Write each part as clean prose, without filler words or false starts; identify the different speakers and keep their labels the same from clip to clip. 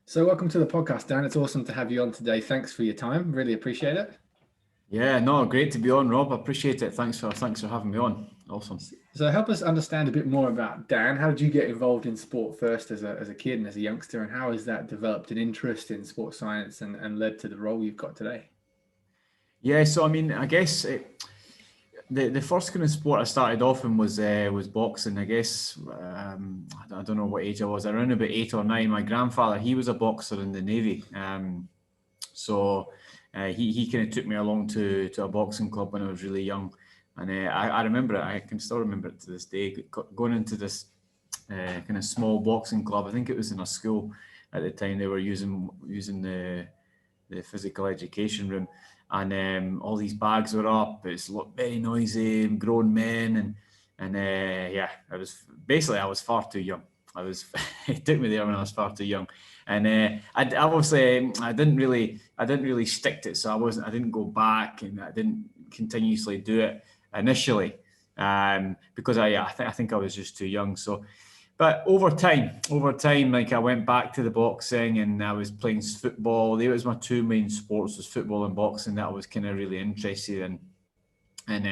Speaker 1: So welcome to the podcast, Dan. It's awesome to have you on today. Thanks for your time. Really appreciate it.
Speaker 2: Yeah, no, great to be on, Rob. I appreciate it. Thanks for having me on. Awesome.
Speaker 1: So help us understand a bit more about Dan. How did you get involved in sport first as a kid and as a youngster, and how has that developed an interest in sports science and led to the role you've got today?
Speaker 2: Yeah, so I mean, I guess the first kind of sport I started off in was boxing. I guess I don't know what age I was. Around about 8 or 9. My grandfather, he was a boxer in the Navy. So he kind of took me along to a boxing club when I was really young, and I remember it. I can still remember it to this day. Going into this kind of small boxing club. I think it was in a school at the time. They were using the physical education room, and all these bags were up. It's very noisy, grown men, and yeah, I was far too young. It took me there when I was far too young, and I obviously I didn't really stick to it, so I didn't go back, and I didn't continuously do it initially, because I think I was just too young. So, but over time, like I went back to the boxing, and I was playing football. They was my two main sports, was football and boxing, that I was kind of really interested in, and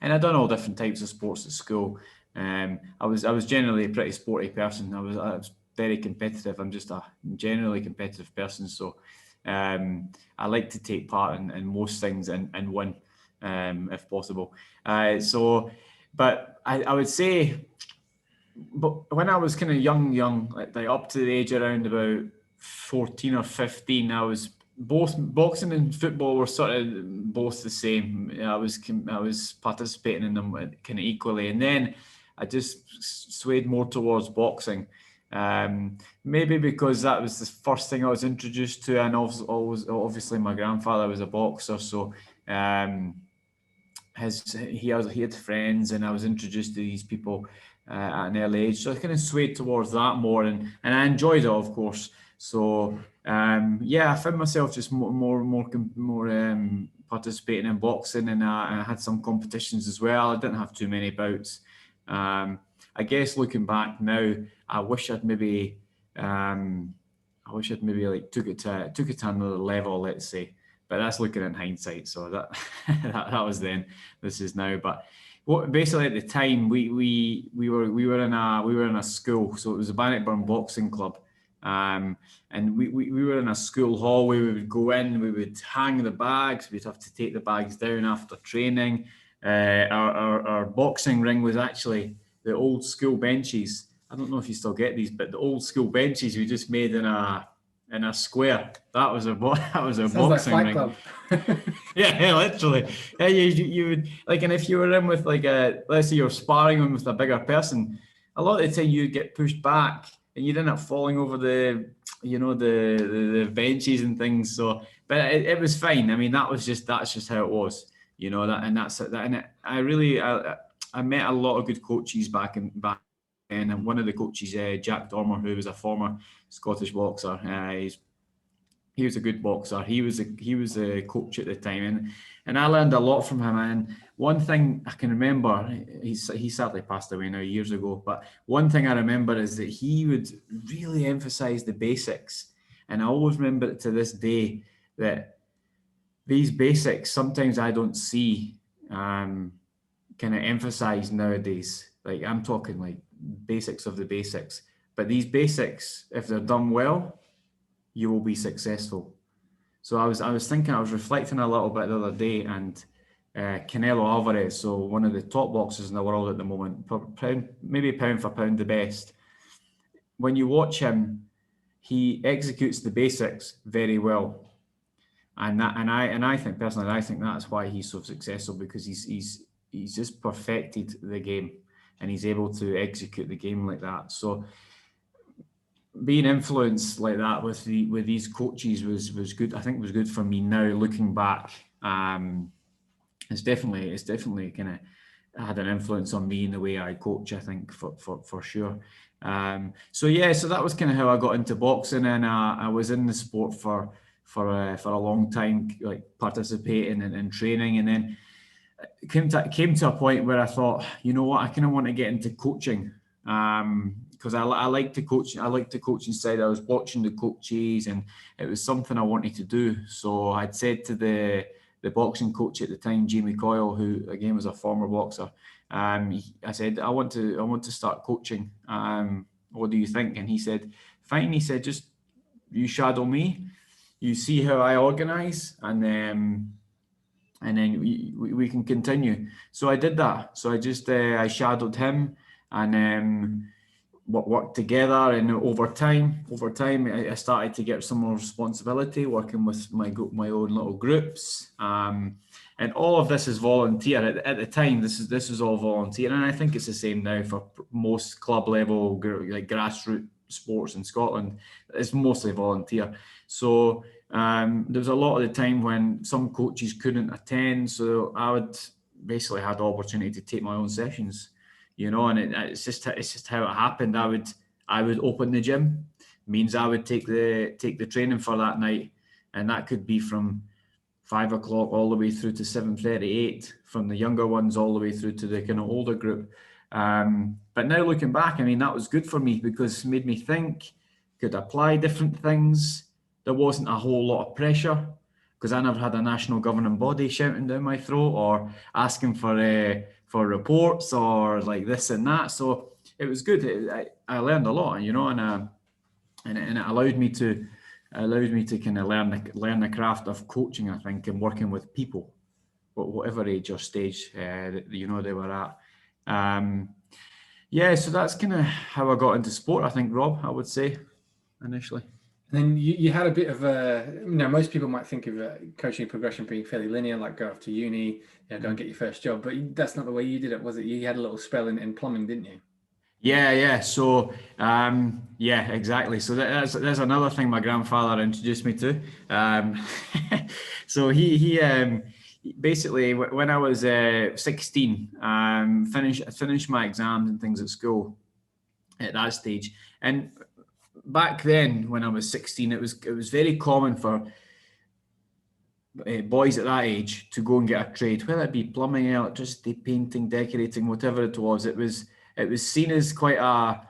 Speaker 2: I done all different types of sports at school. I was generally a pretty sporty person. I was very competitive. I'm just a generally competitive person, so I like to take part in most things and win, if possible. But I would say, but when I was kind of young, like up to the age around about 14 or 15, I was both boxing and football were sort of both the same. I was participating in them kind of equally, and then I just swayed more towards boxing. Maybe because that was the first thing I was introduced to, and always obviously my grandfather was a boxer, so he had friends, and I was introduced to these people at an early age, so I kind of swayed towards that more, and I enjoyed it, of course. So yeah, I found myself just more participating in boxing, and I had some competitions as well. I didn't have too many bouts. I guess looking back now, I wish I'd maybe um, I wish I'd maybe like took it to another level, let's say. But that's looking in hindsight. So that that was then. This is now. But what basically at the time we were in a school, so it was a Bannockburn boxing club. And we were in a school hall. We would go in, we would hang the bags, we'd have to take the bags down after training. Our boxing ring was actually the old school benches. I don't know if you still get these, but the old school benches we just made in a square. That was that was a
Speaker 1: Sounds like
Speaker 2: boxing
Speaker 1: Fight
Speaker 2: ring.
Speaker 1: Club.
Speaker 2: Yeah, literally. Yeah, you would like, and if you were in with like let's say you're sparring with a bigger person, a lot of the time you'd get pushed back, and you'd end up falling over the benches and things. So, but it was fine. I mean, that's just how it was, that, and that's that. And I met a lot of good coaches back then, and one of the coaches, Jack Dormer, who was a former Scottish boxer. He was a good boxer. He was a coach at the time, and I learned a lot from him. And one thing I can remember, he sadly passed away now years ago. But one thing I remember is that he would really emphasise the basics, and I always remember it to this day that these basics sometimes I don't see kind of emphasised nowadays. Like, I'm talking like basics of the basics, but these basics, if they're done well, you will be successful. So I was reflecting a little bit the other day, and Canelo Alvarez, so one of the top boxers in the world at the moment, maybe pound for pound the best. When you watch him, he executes the basics very well, and I think personally, I think that's why he's so successful, because he's just perfected the game, and he's able to execute the game like that. So being influenced like that with these coaches was good. I think it was good for me now looking back. It's definitely kind of had an influence on me in the way I coach, I think, for sure. So yeah, so that was kind of how I got into boxing, and I was in the sport for a long time, like participating and training, and then it came to a point where I thought, you know what, I kind of want to get into coaching. because I like to coach. I like the coaching side. I was watching the coaches, and it was something I wanted to do. So I'd said to the boxing coach at the time, Jamie Coyle, who again was a former boxer. I said, I want to start coaching. What do you think? And he said, fine. He said, just you shadow me, you see how I organize, and then we can continue. So I did that. So I shadowed him, and worked together. And over time, I started to get some more responsibility, working with my own little groups. And all of this is volunteer. At the time, this is all volunteer, and I think it's the same now for most club level, like grassroots sports in Scotland. It's mostly volunteer. So there was a lot of the time when some coaches couldn't attend, so I would basically had the opportunity to take my own sessions, and it's just how it happened. I would open the gym, means I would take the training for that night, and that could be from 5 o'clock all the way through to 7:38, from the younger ones all the way through to the kind of older group. But now looking back, I mean, that was good for me because it made me think, could apply different things. There wasn't a whole lot of pressure because I never had a national governing body shouting down my throat or asking for reports or like this and that. So it was good. I learned a lot, and it allowed me to kind of learn the craft of coaching, I think, and working with people, whatever age or stage they were at. So that's kind of how I got into sport, I think, Rob, I would say initially.
Speaker 1: And then you had a bit of most people might think of coaching progression being fairly linear, like go off to uni, go and get your first job, but that's not the way you did it, was it? You had a little spell in plumbing, didn't you?
Speaker 2: Yeah. So, exactly. So there's another thing my grandfather introduced me to. So he basically, when I was 16, finished my exams and things at school at that stage. And back then, when I was 16, it was very common for boys at that age to go and get a trade, whether it be plumbing, electricity, painting, decorating, whatever it was. It was seen as quite a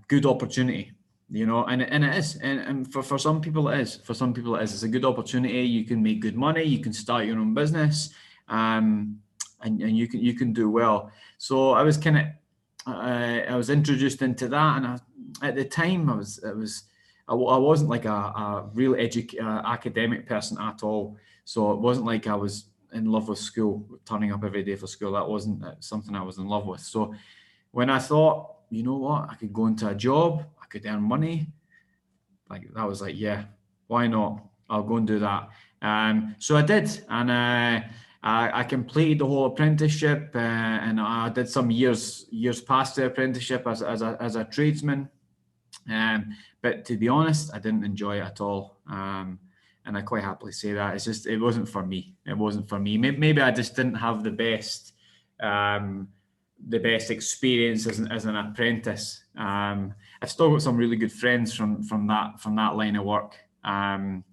Speaker 2: good opportunity, and it is. And for some people it is. For some people it is. It's a good opportunity. You can make good money. You can start your own business, and you can do well. So I was I was introduced into that, and at the time I wasn't like a real academic person at all. So it wasn't like I was in love with school, turning up every day for school. That wasn't something I was in love with. So when I thought, you know what, I could go into a job, I could earn money, like that was like, yeah, why not? I'll go and do that. So I did, and I completed the whole apprenticeship, and I did some years past the apprenticeship as a tradesman. But to be honest, I didn't enjoy it at all. And I quite happily say that. It's just, it wasn't for me. It wasn't for me. Maybe I just didn't have the best experience as an apprentice. I've still got some really good friends from that line of work. And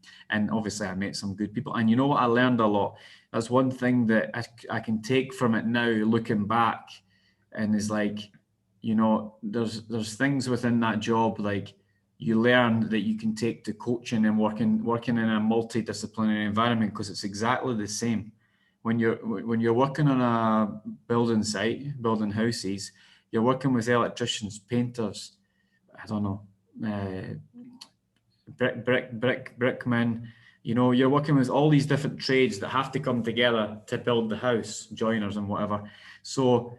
Speaker 2: obviously I met some good people. And you know what? I learned a lot. That's one thing that I can take from it now, looking back, and is like, there's things within that job, like you learn that you can take to coaching and working in a multidisciplinary environment, because it's exactly the same. When you're working on a building site, building houses, you're working with electricians, painters, I don't know, brickmen. You're working with all these different trades that have to come together to build the house, joiners and whatever. So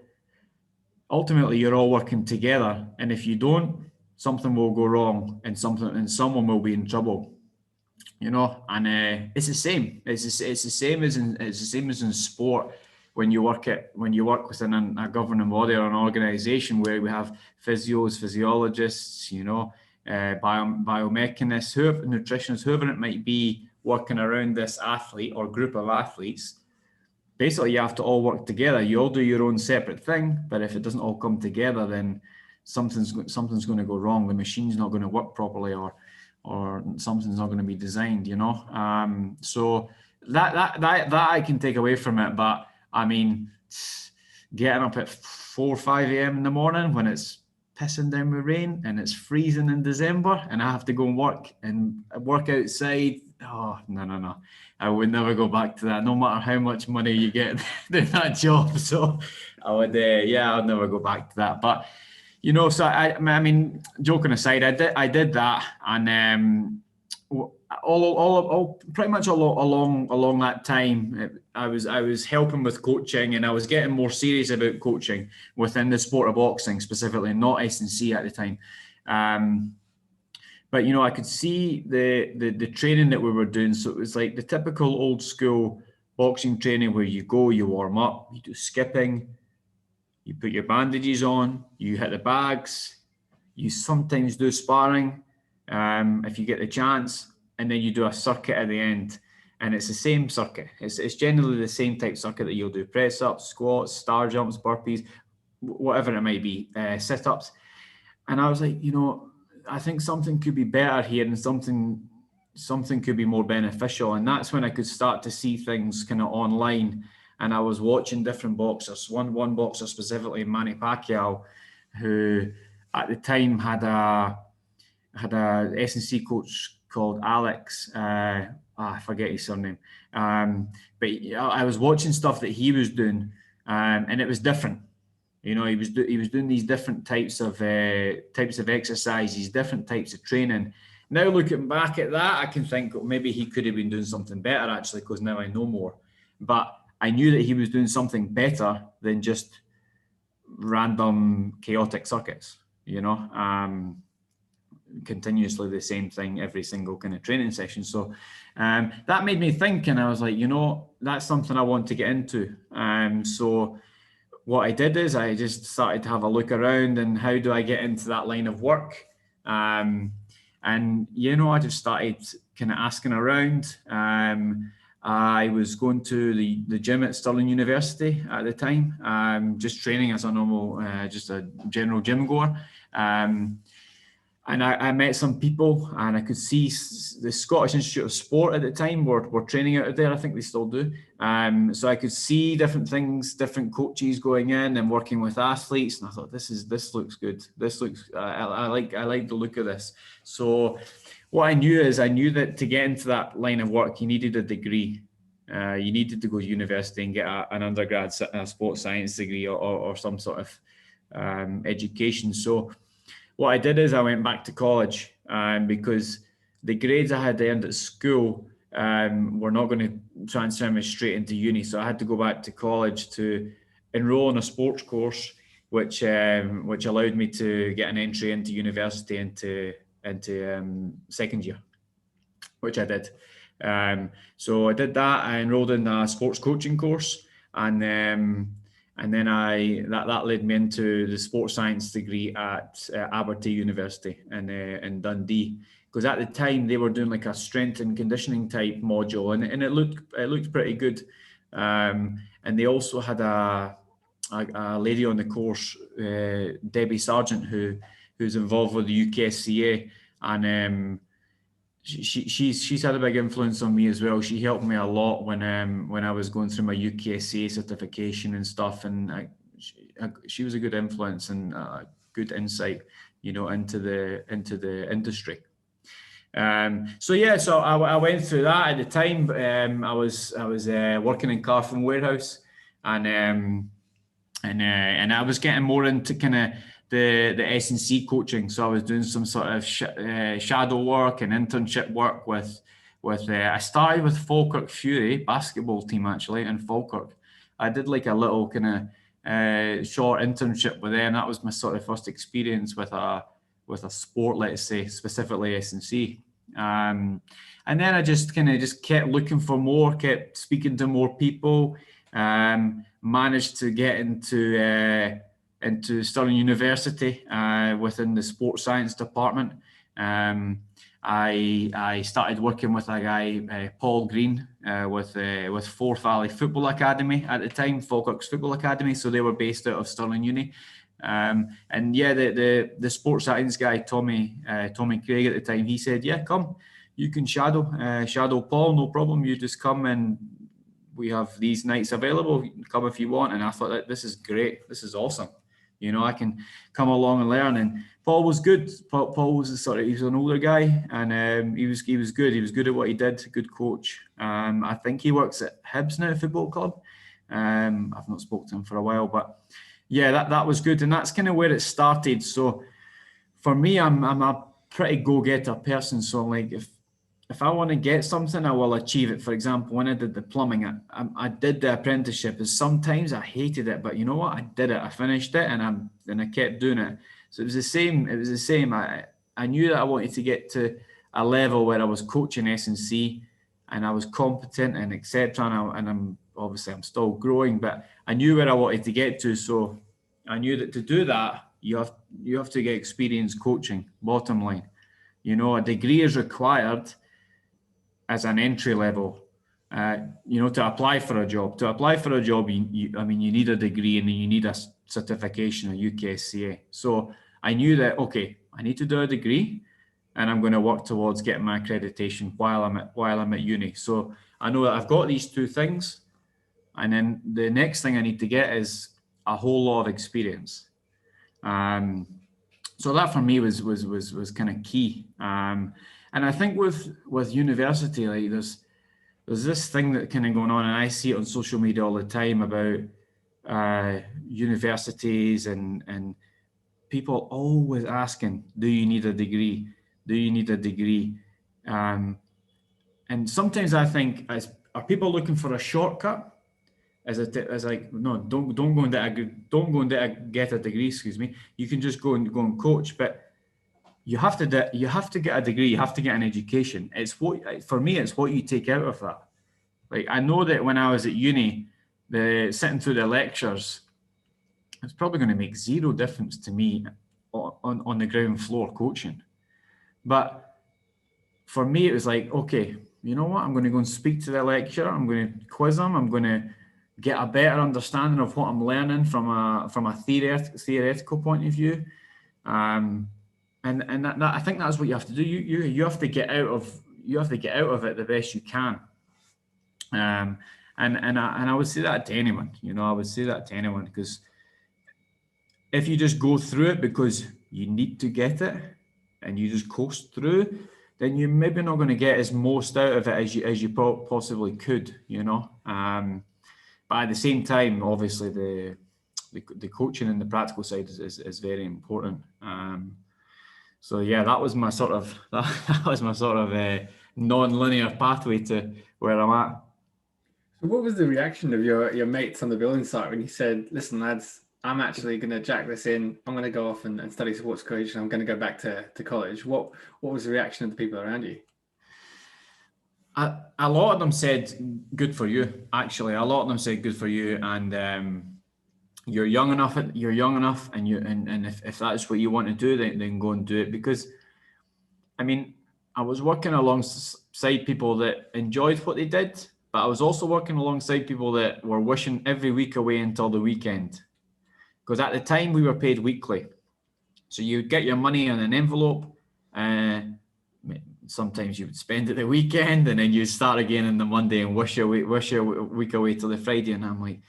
Speaker 2: ultimately, you're all working together, and if you don't, something will go wrong, and someone will be in trouble. And it's the same. It's the same as in sport. When you work within a governing body or an organisation where we have physios, physiologists, biomechanists, nutritionists, whoever it might be, working around this athlete or group of athletes. Basically, you have to all work together. You all do your own separate thing, but if it doesn't all come together, then something's going to go wrong. The machine's not going to work properly, or something's not going to be designed. So that I can take away from it. But I mean, getting up at 4 or 5 a.m. in the morning when it's pissing down with rain and it's freezing in December and I have to go and work outside. Oh, no. I would never go back to that, no matter how much money you get doing that job. So I would, I'd never go back to that. But, you know, so I mean, joking aside, I did that. And all pretty much along that time, I was helping with coaching, and I was getting more serious about coaching within the sport of boxing specifically, not S&C at the time. But you know, I could see the training that we were doing. So it was like the typical old school boxing training where you go, you warm up, you do skipping, you put your bandages on, you hit the bags, you sometimes do sparring if you get the chance. And then you do a circuit at the end, and it's the same circuit. It's generally the same type circuit that you'll do: press ups, squats, star jumps, burpees, whatever it might be, sit ups. And I was like, you know, I think something could be better here, and something could be more beneficial. And that's when I could start to see things kind of online. And I was watching different boxers. One boxer specifically, Manny Pacquiao, who at the time had a S&C coach called Alex. I forget his surname. But I was watching stuff that he was doing, and it was different. You know, he was doing these different types of exercises, different types of training. Now looking back at that, I can think maybe he could have been doing something better actually, because now I know more. But I knew that he was doing something better than just random chaotic circuits. You know. Continuously the same thing every single kind of training session. So that made me think, and I was like, you know, that's something I want to get into. So what I did is I just started to have a look around, and how do I get into that line of work? And you know, I just started kind of asking around. I was going to the gym at Stirling University at the time, just training as a normal, just a general gym goer. And I met some people, and I could see the Scottish Institute of Sport at the time were training out of there. I think they still do. So I could see different things, different coaches going in and working with athletes. And I thought, this looks good. This looks, I like the look of this. So what I knew that to get into that line of work, you needed a degree. You needed to go to university and get an undergrad sports science degree or some sort of education. So what I did is I went back to college, because the grades I had earned at school were not going to transfer me straight into uni. So I had to go back to college to enroll in a sports course, which allowed me to get an entry into university into second year, which I did. So I did that. I enrolled in a sports coaching course, and then that led me into the sports science degree at Abertay University in Dundee, because at the time they were doing like a strength and conditioning type module, and it looked pretty good. And they also had a lady on the course, Debbie Sargent, who's involved with the UKSCA, and she's had a big influence on me as well. She helped me a lot when I was going through my UKSCA certification and stuff, and she was a good influence and good insight, you know, into the industry. So I went through that at the time. I was working in Carphone Warehouse, and I was getting more into kind of the S&C coaching. So I was doing some sort of shadow work and internship work with I started with Falkirk Fury basketball team actually in Falkirk. I did like a little kind of short internship with them. That was my sort of first experience with a sport, let's say, specifically S&C. And then I just kept looking for more, kept speaking to more people, managed to get into Stirling University within the sports science department. I started working with a guy, Paul Green, with Forth Valley Football Academy at the time, Falkirk's Football Academy. So they were based out of Stirling Uni. And yeah, the sports science guy, Tommy Craig at the time, he said, yeah, come, you can shadow Paul, no problem. You just come, and we have these nights available. You can come if you want. And I thought, that this is great. This is awesome. You know, I can come along and learn. And Paul was good. Paul was he was an older guy, and he was good. He was good at what he did. Good coach. I think he works at Hibs now, football club. I've not spoken to him for a while, but yeah, that was good, and that's kind of where it started. So for me, I'm a pretty go-getter person. So like if I want to get something, I will achieve it. For example, when I did the plumbing, I did the apprenticeship. And sometimes I hated it, but you know what? I did it. I finished it, and I kept doing it. So it was the same. It was the same. I knew that I wanted to get to a level where I was coaching S&C, and I was competent and etc. And I'm obviously still growing, but I knew where I wanted to get to. So I knew that to do that, you have to get experience coaching. Bottom line, you know, a degree is required as an entry level, you know, to apply for a job. To apply for a job, you need a degree and you need a certification, a UKSCA. So I knew that, okay, I need to do a degree, and I'm going to work towards getting my accreditation while I'm at uni. So I know that I've got these two things, and then the next thing I need to get is a whole lot of experience. So that for me was kind of key. And I think with university, like there's this thing that kind of going on, and I see it on social media all the time about universities and people always asking, do you need a degree? Do you need a degree? And sometimes I think, are people looking for a shortcut? As like, no, don't go and get a degree. Excuse me. You can just go and coach, but you have to get a degree. You have to get an education. For me, it's what you take out of that. Like, I know that when I was at uni, sitting through the lectures, it's probably going to make zero difference to me on the ground floor coaching. But for me, it was like, okay, you know what? I'm going to go and speak to the lecturer. I'm going to quiz them. I'm going to get a better understanding of what I'm learning from a theoretical point of view. And that, I think that's what you have to do. You have to get out of it the best you can. And I would say that to anyone. You know, I would say that to anyone, because if you just go through it because you need to get it and you just coast through, then you're maybe not going to get as most out of it as you possibly could. You know, but at the same time, obviously the coaching and the practical side is very important. So yeah, that was my sort of non-linear pathway to where I'm at.
Speaker 1: So what was the reaction of your mates on the building site when you said, listen lads, I'm actually going to jack this in, I'm going to go off and study sports coach, and I'm going to go back to college? What was the reaction of the people around you?
Speaker 2: A lot of them said, good for you. Actually, a lot of them said, good for you. And you're young enough, and if that's what you want to do, then go and do it. Because, I mean, I was working alongside people that enjoyed what they did, but I was also working alongside people that were wishing every week away until the weekend. Because at the time we were paid weekly. So you'd get your money in an envelope, sometimes you would spend it the weekend, and then you'd start again on the Monday and wish a week away till the Friday. And I'm like,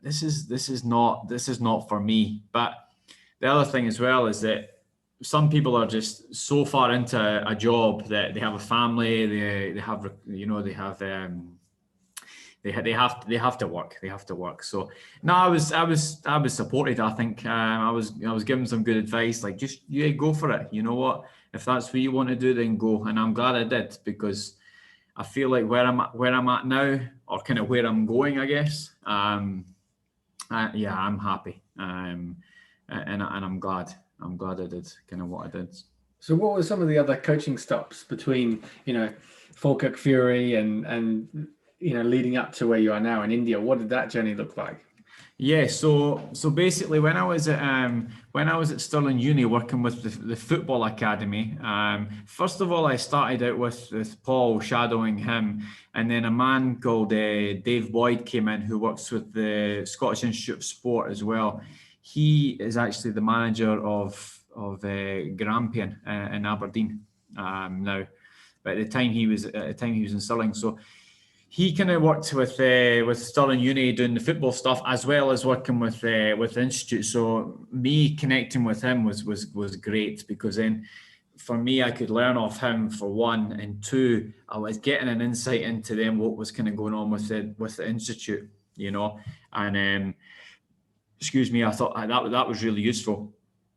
Speaker 2: this is not for me. But the other thing as well is that some people are just so far into a job that they have a family, they have to work. So no, I was supported. I think I was given some good advice, like just go for it. You know what? If that's what you want to do, then go. And I'm glad I did, because I feel like where I'm at now, or kind of where I'm going, I guess. I'm happy. And I'm glad I did kind of what I did.
Speaker 1: So what were some of the other coaching stops between, Falkirk Fury and leading up to where you are now in India? What did that journey look like?
Speaker 2: Yeah, so basically when I was at Stirling Uni working with the football academy, first of all I started out with Paul, shadowing him, and then a man called Dave Boyd came in, who works with the Scottish Institute of Sport as well. He is actually the manager of Grampian in Aberdeen now, but at the time he was in Stirling. So he kind of worked with Stirling Uni doing the football stuff as well as working with the institute. So me connecting with him was great, because then for me I could learn off him for one, and two, I was getting an insight into them what was kind of going on with the institute, you know. And excuse me, I thought that was really useful,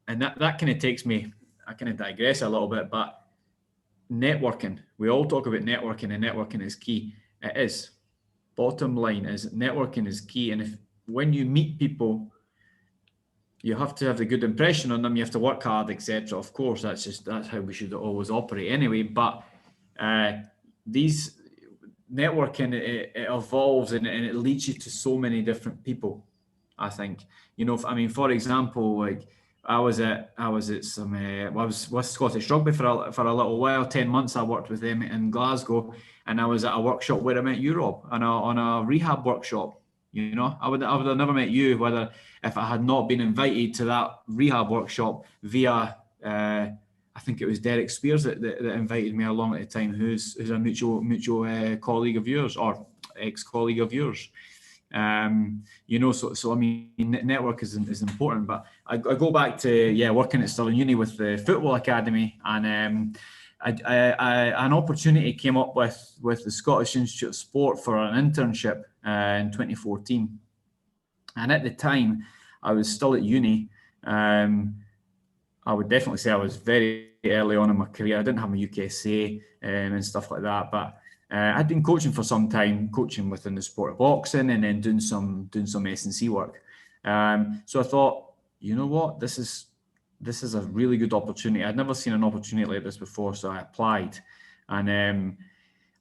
Speaker 2: and that kind of takes me. I kind of digress a little bit, but networking. We all talk about networking, and networking is key. It is. Bottom line is networking is key. And when you meet people, you have to have a good impression on them. You have to work hard, etc. Of course, that's how we should always operate anyway. But these networking, it evolves, and it leads you to so many different people. I think, you know, I mean, for example, like I was with Scottish Rugby for a little while. 10 months I worked with them in Glasgow, and I was at a workshop where I met you, Rob, on a rehab workshop. You know, I would have never met you if I had not been invited to that rehab workshop via I think it was Derek Spears that invited me along at the time, who's a mutual colleague of yours, or ex-colleague of yours. You know, so I mean, network is important. But I go back to working at Stirling Uni with the football academy, and an opportunity came up with the Scottish Institute of Sport for an internship in 2014, and at the time I was still at uni. I would definitely say I was very early on in my career. I didn't have my UKSCA and stuff like that, but I'd been coaching for some time, coaching within the sport of boxing, and then doing some S&C work. So I thought, you know what, this is a really good opportunity. I'd never seen an opportunity like this before, so I applied, and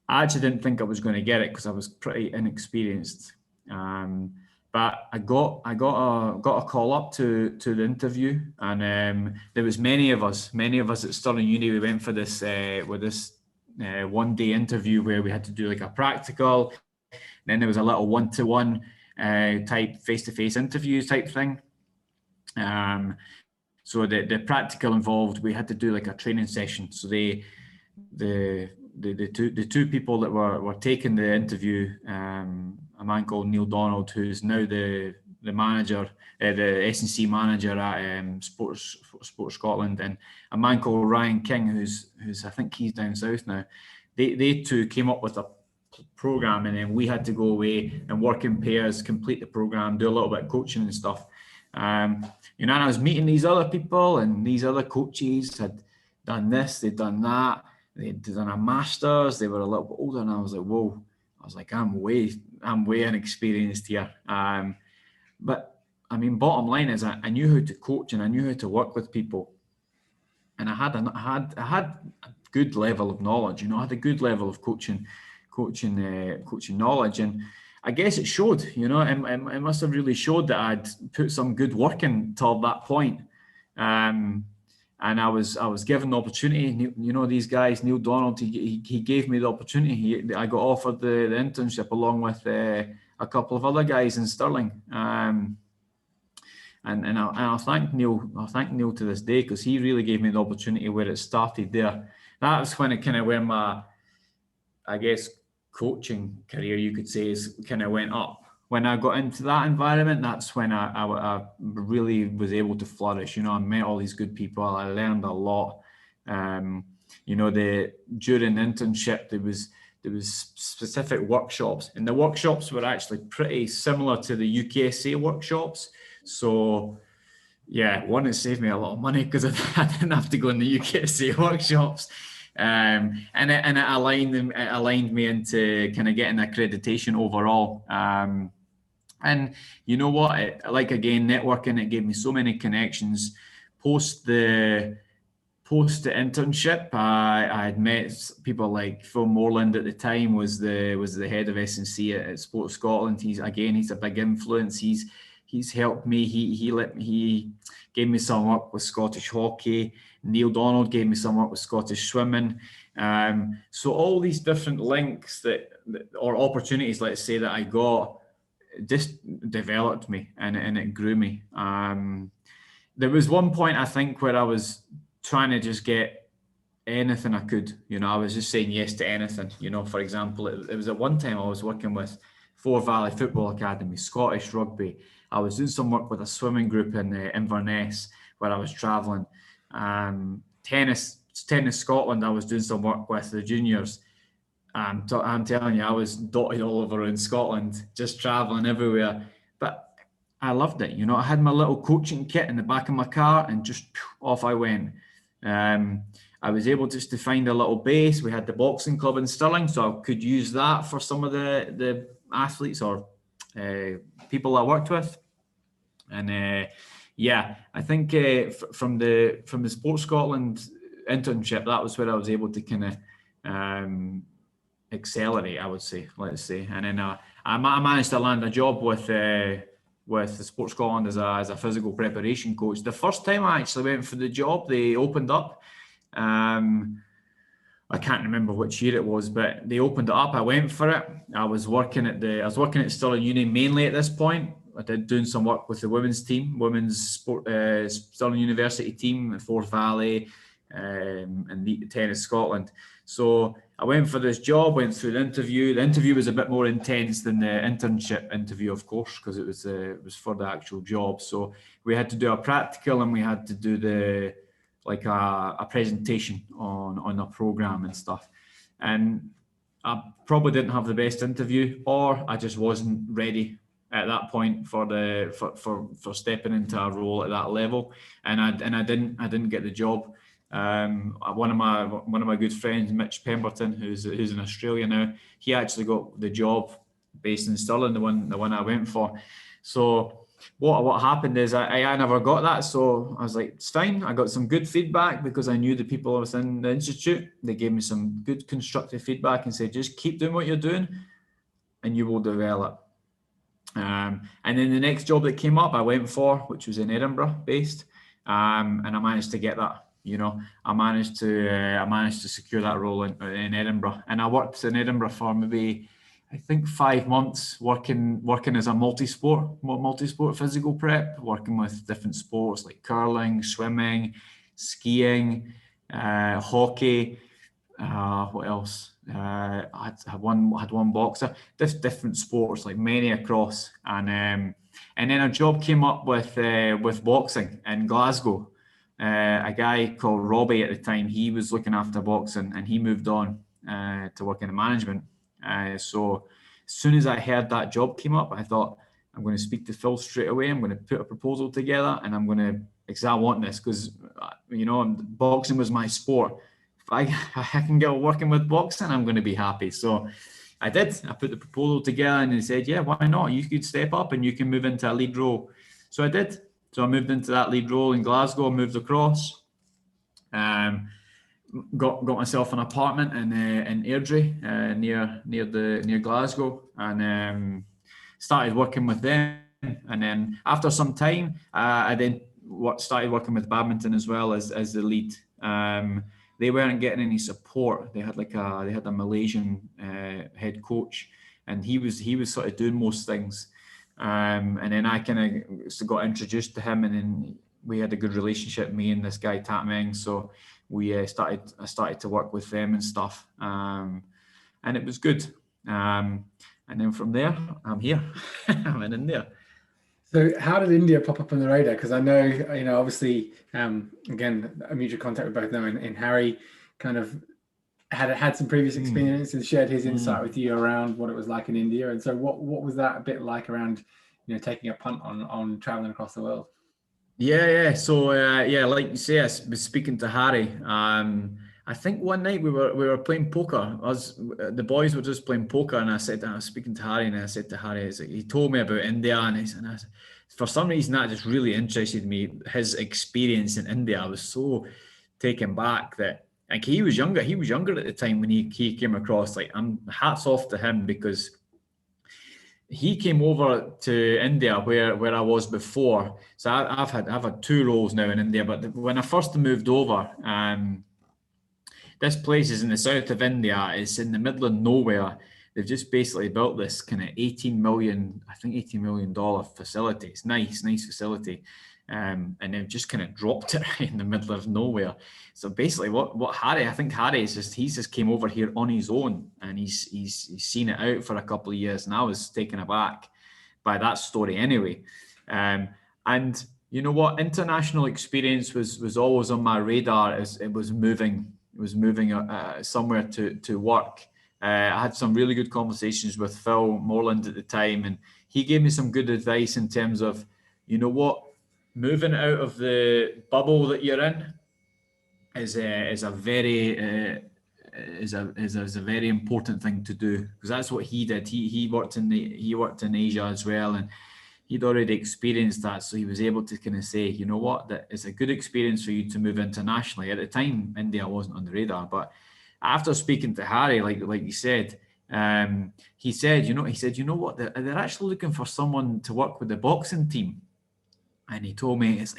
Speaker 2: I actually didn't think I was going to get it because I was pretty inexperienced. But I got a call up to the interview, and there was many of us at Stirling Uni. We went for this one-day interview where we had to do like a practical. Then there was a little one-to-one type face-to-face interviews type thing. So the practical involved, we had to do like a training session. So the two people that were taking the interview, a man called Neil Donald, who's now the manager, the S&C manager at Sports Scotland, and a man called Ryan King, who's I think he's down south now. They two came up with a program, and then we had to go away and work in pairs, complete the program, do a little bit of coaching and stuff. You know, and I was meeting these other people, and these other coaches had done this, they'd done that, they'd done a master's, they were a little bit older, and I was like, whoa, I was like, I'm way inexperienced here. But I mean, bottom line is I knew how to coach, and I knew how to work with people, and I had a good level of knowledge. You know, I had a good level of coaching knowledge, and I guess it showed. You know, it must have really showed that I'd put some good work in till that point. And I was given the opportunity. You know, these guys, Neil Donald, he gave me the opportunity. I got offered the internship along with a couple of other guys in Stirling. And I'll thank Neil. I'll thank Neil to this day, because he really gave me the opportunity where it started there. That was when it kind of where my, I guess, coaching career, you could say, is kind of went up. When I got into that environment, that's when I really was able to flourish. You know, I met all these good people. I learned a lot. You know, during the internship, there was specific workshops, and the workshops were actually pretty similar to the UKSCA workshops. So yeah, one, it saved me a lot of money because I didn't have to go in the UKSCA workshops. And it aligned me into kind of getting accreditation overall. And you know what? Again, networking, it gave me so many connections. Post the internship, I had met people like Phil Morland at the time, was the head of S&C at Sports Scotland. He's a big influence. He's helped me. He gave me some work with Scottish hockey. Neil Donald gave me some work with Scottish swimming. So all these different links or opportunities, let's say, that I got, just developed me, and it grew me. There was one point, I think, where I was trying to just get anything I could. I was just saying yes to anything. For example, it was at one time I was working with Forth Valley Football Academy, Scottish rugby. I was doing some work with a swimming group in Inverness where I was travelling. Tennis Scotland, I was doing some work with the juniors. I'm telling you, I was dotted all over in Scotland, just travelling everywhere. But I loved it. I had my little coaching kit in the back of my car and just off I went. I was able just to find a little base. We had the boxing club in Stirling, so I could use that for some of the athletes or people I worked with. And I think from the Sports Scotland internship, that was where I was able to kind of accelerate, I would say, let's say. And then I managed to land a job with the Sports Scotland as a physical preparation coach. The first time I actually went for the job, they opened up. I can't remember which year it was, but they opened it up. I went for it. I was working at Stirling Uni mainly at this point. I did doing some work with the women's team, Stirling University team at Forth Valley, and the Tennis Scotland. So I went for this job, went through the interview. The interview was a bit more intense than the internship interview, of course, because it was for the actual job. So we had to do a practical and we had to do a presentation on a program and stuff. And I probably didn't have the best interview, or I just wasn't ready at that point for stepping into a role at that level, and I didn't get the job. One of my good friends, Mitch Pemberton, who's in Australia now, he actually got the job based in Stirling, the one I went for. So what happened is I never got that, so I was like, it's fine. I got some good feedback because I knew the people within the institute. They gave me some good constructive feedback and said, just keep doing what you're doing and you will develop. And then the next job that came up I went for, which was in Edinburgh based, and I managed to get that. I managed to secure that role in Edinburgh, and I worked in Edinburgh for maybe, I think, 5 months, working as a multi-sport physical prep, working with different sports like curling, swimming, skiing, hockey. What else? I had one boxer. Different sports, like many across, and then a job came up with boxing in Glasgow. A guy called Robbie at the time, he was looking after boxing, and he moved on to work in the management. So as soon as I heard that job came up, I thought, I'm going to speak to Phil straight away. I'm going to put a proposal together, and I'm going to, because I want this, because boxing was my sport. If I can get working with boxing, I'm going to be happy. So I did. I put the proposal together, and they said, yeah, why not? You could step up and you can move into a lead role. So I did. So I moved into that lead role in Glasgow, moved across, got myself an apartment in Airdrie, near Glasgow, and started working with them. And then after some time, I then started working with badminton as well as the lead. They weren't getting any support. They had a Malaysian head coach, and he was sort of doing most things. And then I kind of got introduced to him, and then we had a good relationship, me and this guy Tat Meng. So I started to work with them and stuff, and it was good. And then from there, I'm here. I'm in India.
Speaker 1: So how did India pop up on the radar? Because I know, obviously, again, a mutual contact with both of them, and Harry kind of had some previous experience and shared his insight with you around what it was like in India. And so what was that a bit like around, taking a punt on traveling across the world?
Speaker 2: Yeah. So like you say, I was speaking to Harry. I think one night we were playing poker. The boys were just playing poker, and I was speaking to Harry, and I said to Harry, he told me about India, and for some reason that just really interested me. His experience in India, I was so taken back that, like, he was younger at the time when he came across. Like, hats off to him, because he came over to India where I was before. So I've had 2 roles now in India, but when I first moved over, this place is in the south of India. It's in the middle of nowhere. They've just basically built this kind of $18 million facility. It's nice facility. and then just kind of dropped it in the middle of nowhere. So basically, what Harry, I think Harry is just, he's just came over here on his own, and he's seen it out for a couple of years, and I was taken aback by that story anyway. And you know what, international experience was always on my radar as it was moving somewhere to work. I had some really good conversations with Phil Morland at the time, and he gave me some good advice in terms of, you know what, moving out of the bubble that you're in is a very important thing to do, because that's what he did. He worked in Asia as well, and he'd already experienced that, so he was able to kind of say, you know what, that it's a good experience for you to move internationally. At the time, India wasn't on the radar, but after speaking to Harry, like you said, he said, you know what, they're actually looking for someone to work with the boxing team. And he told me it's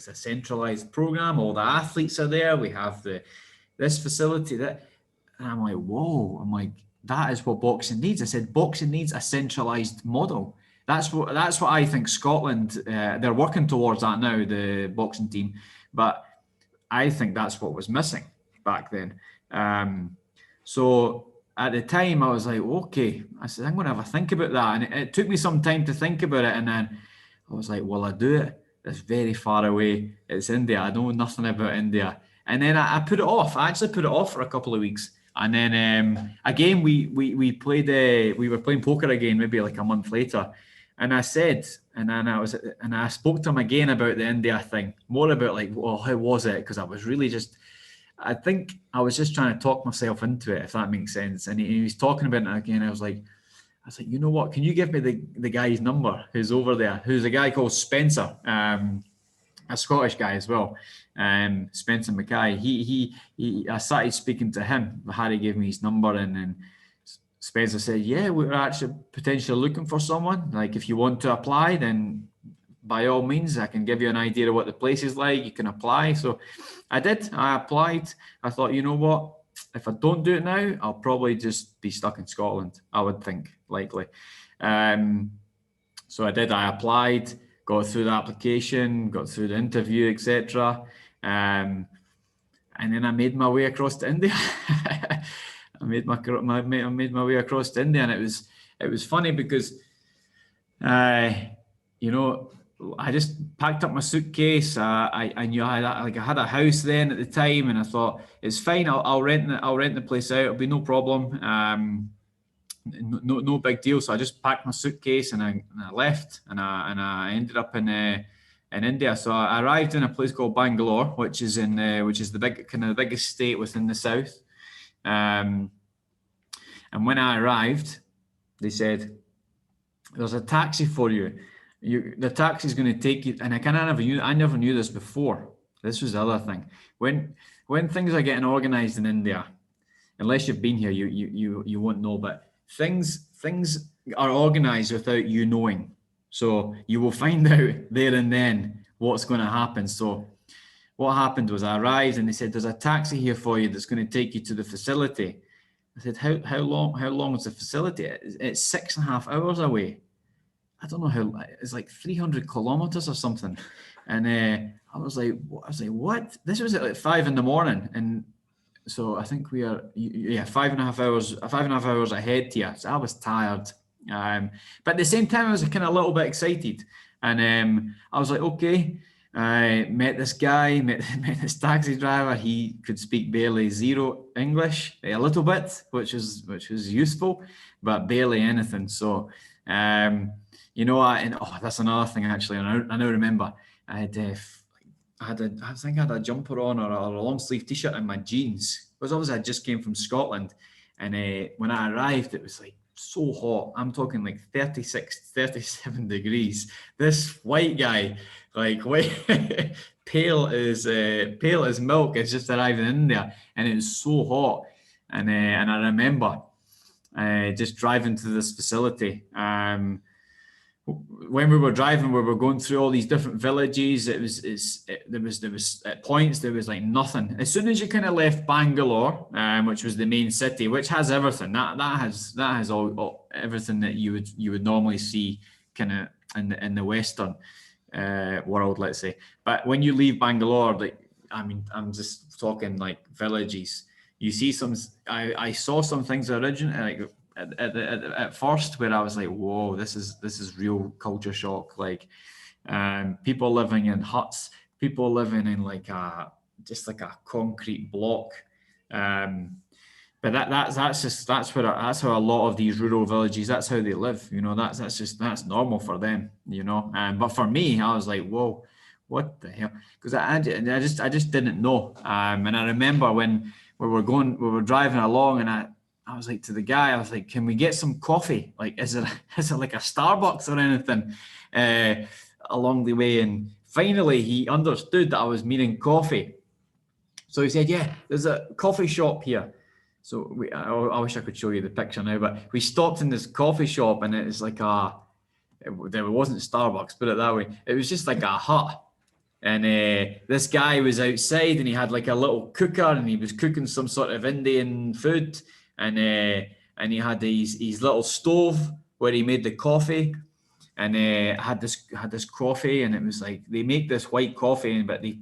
Speaker 2: a centralized program. All the athletes are there. We have this facility that, and I'm like, whoa! I'm like, that is what boxing needs. I said, boxing needs a centralized model. That's what I think Scotland. They're working towards that now, the boxing team, but I think that's what was missing back then. So at the time, I was like, okay. I said, I'm going to have a think about that, and it took me some time to think about it, and then I was like, will I do it? It's very far away. It's India. I know nothing about India. And then I put it off. I actually put it off for a couple of weeks. And then again, we were playing poker again, maybe like a month later. And I said, and I spoke to him again about the India thing, more about like, well, how was it? Because I think I was just trying to talk myself into it, if that makes sense. And he was talking about it again. I was like, you know what? Can you give me the guy's number who's over there? Who's a guy called Spencer, a Scottish guy as well, Spencer Mackay. I started speaking to him. Harry gave me his number, and then Spencer said, "Yeah, we're actually potentially looking for someone. Like, if you want to apply, then by all means, I can give you an idea of what the place is like. You can apply." So I did. I applied. I thought, you know what? If I don't do it now, I'll probably just be stuck in Scotland, I would think, likely. So I did. I applied, got through the application, got through the interview, etc. And then I made my way across to India. I made my way across to India, and it was funny because, you know, I just packed up my suitcase. I knew I had a house then at the time, and I thought it's fine. I'll rent the place out. It'll be no problem. No big deal. So I just packed my suitcase and I left, and I ended up in India. So I arrived in a place called Bangalore, which is the biggest state within the south. And when I arrived, they said, "There's a taxi for you. The taxi is going to take you," and I never knew this before. This was the other thing. When things are getting organized in India, unless you've been here, you won't know, but things are organized without you knowing. So you will find out there and then what's going to happen. So what happened was I arrived and they said, "There's a taxi here for you that's going to take you to the facility." I said, how long is the facility? It's 6.5 hours away. I don't know how, it's like 300 kilometers or something. And I was like, what? This was at like 5 a.m. And so I think we are, 5.5 hours ahead to you. So I was tired. But at the same time, I was kind of a little bit excited. And I was like, okay. I met this guy, met this taxi driver. He could speak barely zero English, a little bit, which was useful, but barely anything. So, you know, that's another thing actually. I now remember I think I had a jumper on or a long sleeve t-shirt and my jeans, because obviously I just came from Scotland, and when I arrived, it was like so hot. I'm talking like 36, 37 degrees. This white guy, like white, pale as milk, has just arrived in India, and it was so hot. And I remember just driving to this facility. When we were driving, we were going through all these different villages. There was at points there was like nothing. As soon as you kind of left Bangalore, which was the main city, which has everything, that has all everything that you would normally see kind of in the Western world, let's say. But when you leave Bangalore, like, I mean, I'm just talking like villages. You see some. I saw some things originally like at first where I was like, whoa, this is real culture shock. Like, people living in huts, people living in like just like a concrete block. But that's how a lot of these rural villages, that's how they live. You know, that's normal for them. You know, but for me, I was like, whoa, what the hell? Because I just didn't know. And I remember when we were driving along, and I was like to the guy, I was like, can we get some coffee? Like, is it like a Starbucks or anything along the way? And finally, he understood that I was meaning coffee. So he said, yeah, there's a coffee shop here. So I wish I could show you the picture now, but we stopped in this coffee shop, and it's like there wasn't Starbucks, put it that way. It was just like a hut. And this guy was outside, and he had like a little cooker, and he was cooking some sort of Indian food. And he had his little stove where he made the coffee, and had this coffee, and it was like they make this white coffee, but they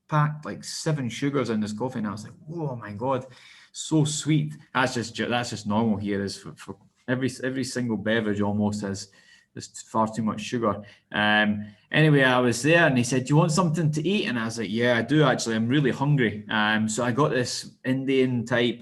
Speaker 2: packed like 7 sugars in this coffee, and I was like, "Whoa, my God, so sweet!" That's just normal here. Is for every single beverage almost has just far too much sugar. Anyway, I was there, and he said, "Do you want something to eat?" And I was like, "Yeah, I do actually. I'm really hungry." So I got this Indian type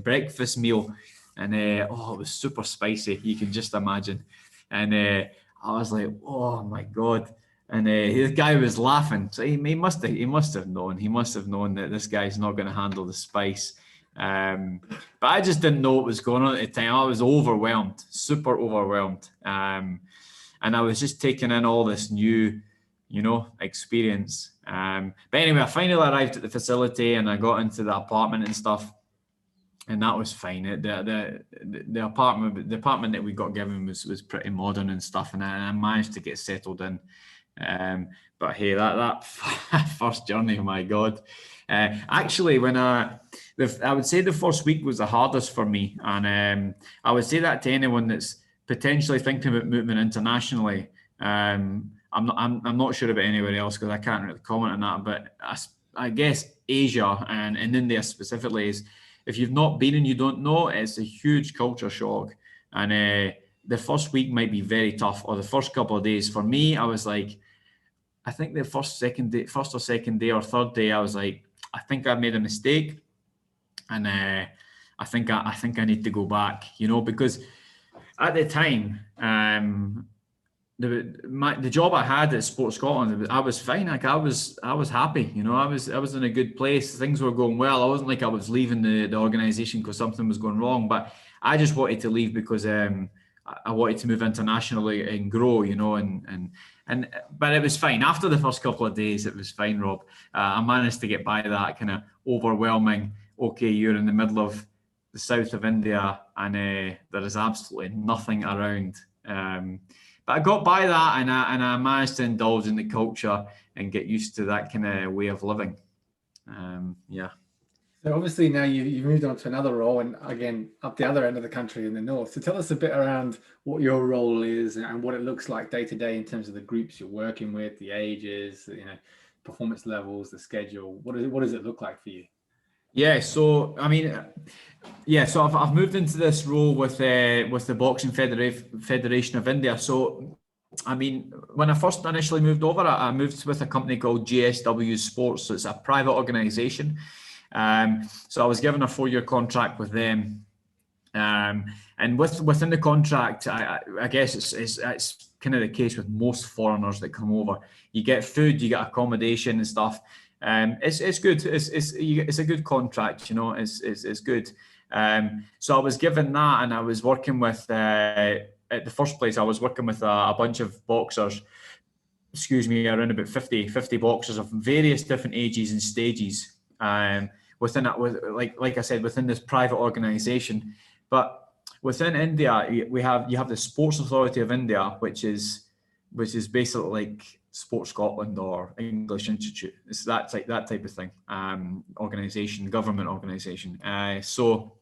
Speaker 2: breakfast meal, and it was super spicy. You can just imagine. And I was like, "Oh my God." And the guy was laughing, so he must have known. He must have known that this guy's not going to handle the spice. But I just didn't know what was going on at the time. I was overwhelmed, super overwhelmed, and I was just taking in all this new, experience. But anyway, I finally arrived at the facility, and I got into the apartment and stuff, and that was fine. The apartment that we got given was pretty modern and stuff, and I managed to get settled in. But hey, that first journey, my God. Actually, when I would say the first week was the hardest for me, and I would say that to anyone that's potentially thinking about moving internationally. I'm not sure about anywhere else because I can't really comment on that. But I guess Asia and India specifically is, if you've not been and you don't know, it's a huge culture shock, and the first week might be very tough, or the first couple of days. For me, I was like, I think the first or second day or third day, I was like, I think I made a mistake, and I think I need to go back, because at the time, the job I had at Sports Scotland, I was fine. Like I was happy, I was in a good place. Things were going well. I wasn't like I was leaving the organisation because something was going wrong, but I just wanted to leave because I wanted to move internationally and grow, but it was fine. After the first couple of days, it was fine, Rob. I managed to get by that kind of overwhelming, okay, you're in the middle of the south of India and there is absolutely nothing around. But I got by that, and I managed to indulge in the culture and get used to that kind of way of living. Yeah.
Speaker 1: So obviously now you've moved on to another role, and again up the other end of the country in the north. So tell us a bit around what your role is and what it looks like day to day in terms of the groups you're working with, the ages, performance levels, the schedule. What does it look like for you?
Speaker 2: Yeah, so I mean, so I've moved into this role with the Boxing Federation of India. So I mean, when I first initially moved over, I moved with a company called JSW Sports. So it's a private organisation. So I was given a 4-year contract with them, and within the contract, I guess it's kind of the case with most foreigners that come over. You get food, you get accommodation and stuff. It's good. It's a good contract, It's good. So I was given that, and I was working with at the first place. I was working with a bunch of boxers. Around about 50 boxers of various different ages and stages. Within that, like I said, within this private organisation, but within India, you have the Sports Authority of India, which is basically like Sports Scotland or English Institute. It's that type of thing. Organisation, government organisation. So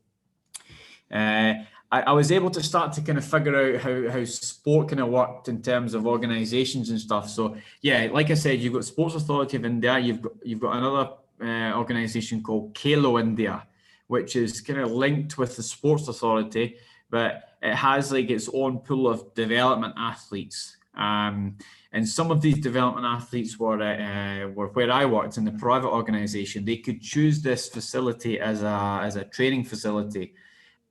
Speaker 2: I was able to start to kind of figure out how sport kind of worked in terms of organisations and stuff. So yeah, like I said, you've got Sports Authority of India, you've got another organisation called Khelo India, which is kind of linked with the Sports Authority, but it has like its own pool of development athletes. And some of these development athletes were where I worked in the private organisation. They could choose this facility as a training facility.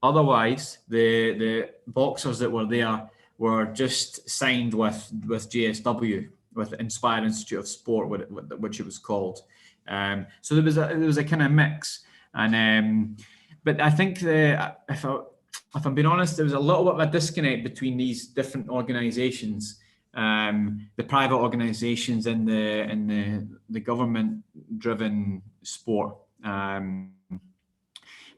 Speaker 2: Otherwise, the boxers that were there were just signed with JSW, with Inspired Institute of Sport, which it was called. So there was a kind of mix, and but I think if I'm being honest, there was a little bit of a disconnect between these different organisations, the private organisations and the government-driven sport.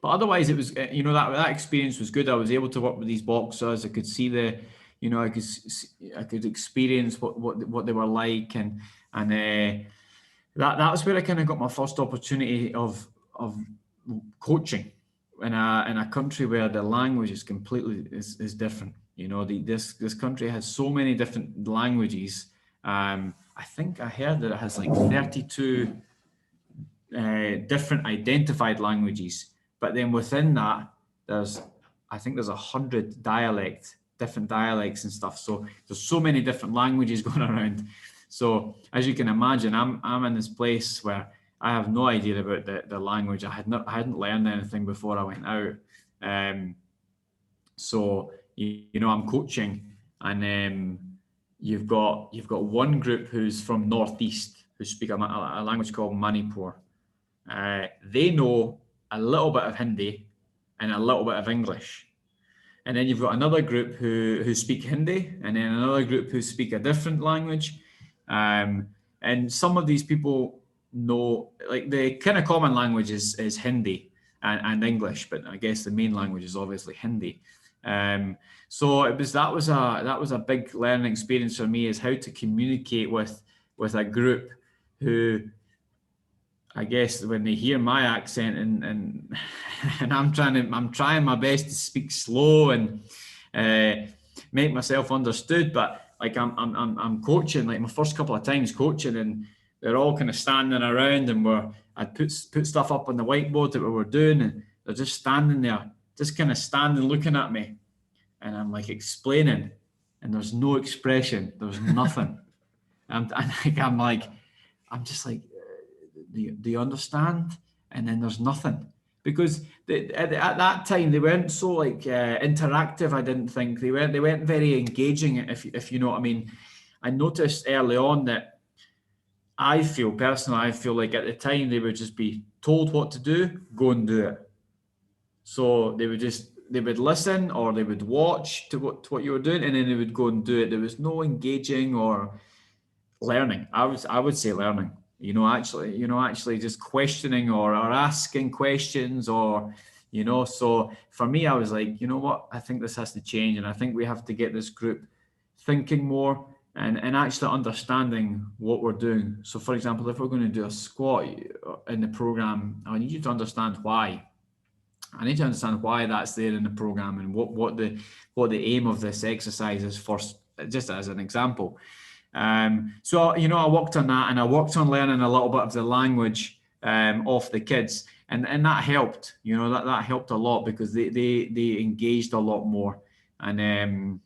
Speaker 2: But otherwise, it was, that experience was good. I was able to work with these boxers. I could see I could experience what they were like, and that was where I kind of got my first opportunity of coaching in a country where the language is completely is different. This country has so many different languages. I think I heard that it has like 32 different identified languages. But then within that, I think there's 100 different dialects and stuff. So there's so many different languages going around. So as you can imagine, I'm in this place where I have no idea about the language. I hadn't learned anything before I went out. So I'm coaching, and you've got one group who's from Northeast who speak a language called Manipur. They know a little bit of Hindi and a little bit of English. And then you've got another group who speak Hindi, and then another group who speak a different language. And some of these people know, like, the kind of common language is Hindi and English, but I guess the main language is obviously Hindi. So that was a big learning experience for me, is how to communicate with a group who, I guess, when they hear my accent and I'm trying my best to speak slow and make myself understood, but like I'm coaching, like my first couple of times coaching, and they're all kind of standing around, and I'd put stuff up on the whiteboard that we were doing, and they're just standing there, just kind of standing looking at me, and I'm like explaining, and there's no expression, there's nothing. I'm just like, do you understand? And then there's nothing, because at that time they weren't so like interactive. I didn't think they weren't very engaging, if you know what I mean. I noticed early on that I feel like at the time they would just be told what to do, go and do it. So they would listen, or they would watch to what you were doing, and then they would go and do it. There was no engaging or learning. I would say learning. Actually just questioning or asking questions, or so for me, I was like, you know what, I think this has to change, and I think we have to get this group thinking more and actually understanding what we're doing. So for example, if we're going to do a squat in the program, I need you to understand why. I need to understand why that's there in the program, and what the aim of this exercise is, first, just as an example. So I worked on that, and I worked on learning a little bit of the language of the kids, and that helped. That helped a lot, because they engaged a lot more, and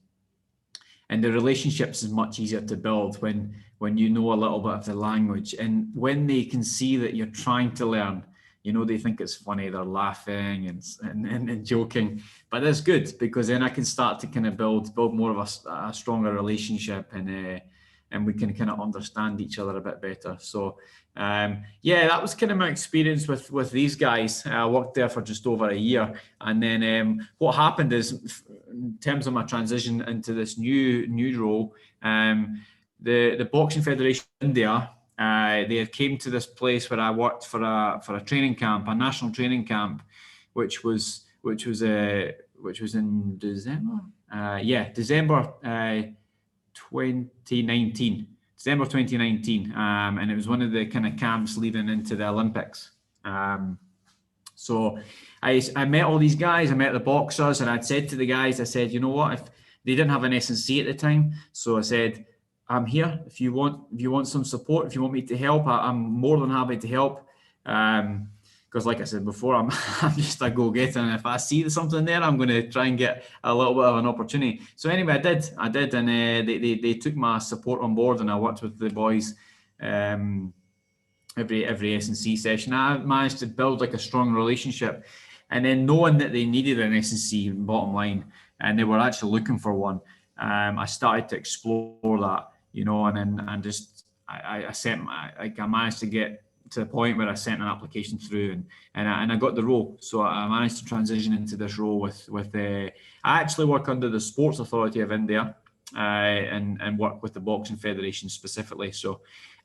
Speaker 2: the relationships is much easier to build when you know a little bit of the language, and when they can see that you're trying to learn. They think it's funny, they're laughing and joking, but that's good, because then I can start to kind of build more of a stronger relationship, and we can kind of understand each other a bit better. So that was kind of my experience with these guys. I worked there for just over a year, and then what happened is, in terms of my transition into this new role, the Boxing Federation of India, they had came to this place where I worked for a training camp, a national training camp, which was in December. December 2019, and it was one of the kind of camps leading into the Olympics. So I met all these guys, I met the boxers, and I'd said to the guys, I said, you know what, if they didn't have an S&C at the time, so I said, I'm here. If you want some support, if you want me to help, I'm more than happy to help. Because like I said before, I'm just a go-getter, and if I see something there, I'm going to try and get a little bit of an opportunity. So anyway, I did, and they took my support on board, and I worked with the boys every S&C session. I managed to build like a strong relationship, and then knowing that they needed an S&C, bottom line, and they were actually looking for one, I started to explore that, you know, and then I managed to get to the point where I sent an application through, and I got the role. So I managed to transition into this role with I actually work under the Sports Authority of India, and work with the Boxing Federation specifically. So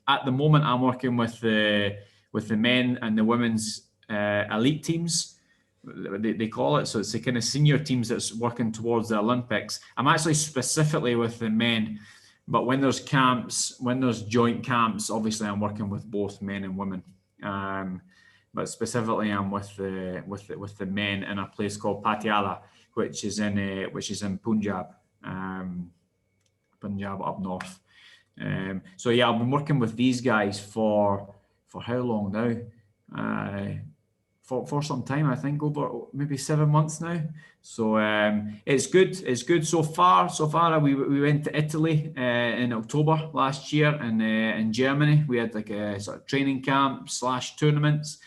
Speaker 2: at the moment, I'm working with the men and the women's elite teams, they call it. So it's the kind of senior teams that's working towards the Olympics. I'm actually specifically with the men, but when there's camps, when there's joint camps, obviously I'm working with both men and women. But specifically, I'm with the men in a place called Patiala, which is in Punjab, Punjab up north. So yeah, I've been working with these guys for how long now? For some time, I think over maybe 7 months now. So it's good. It's good so far. So far, we went to Italy in October last year, and in Germany we had like a sort of training camp / tournaments,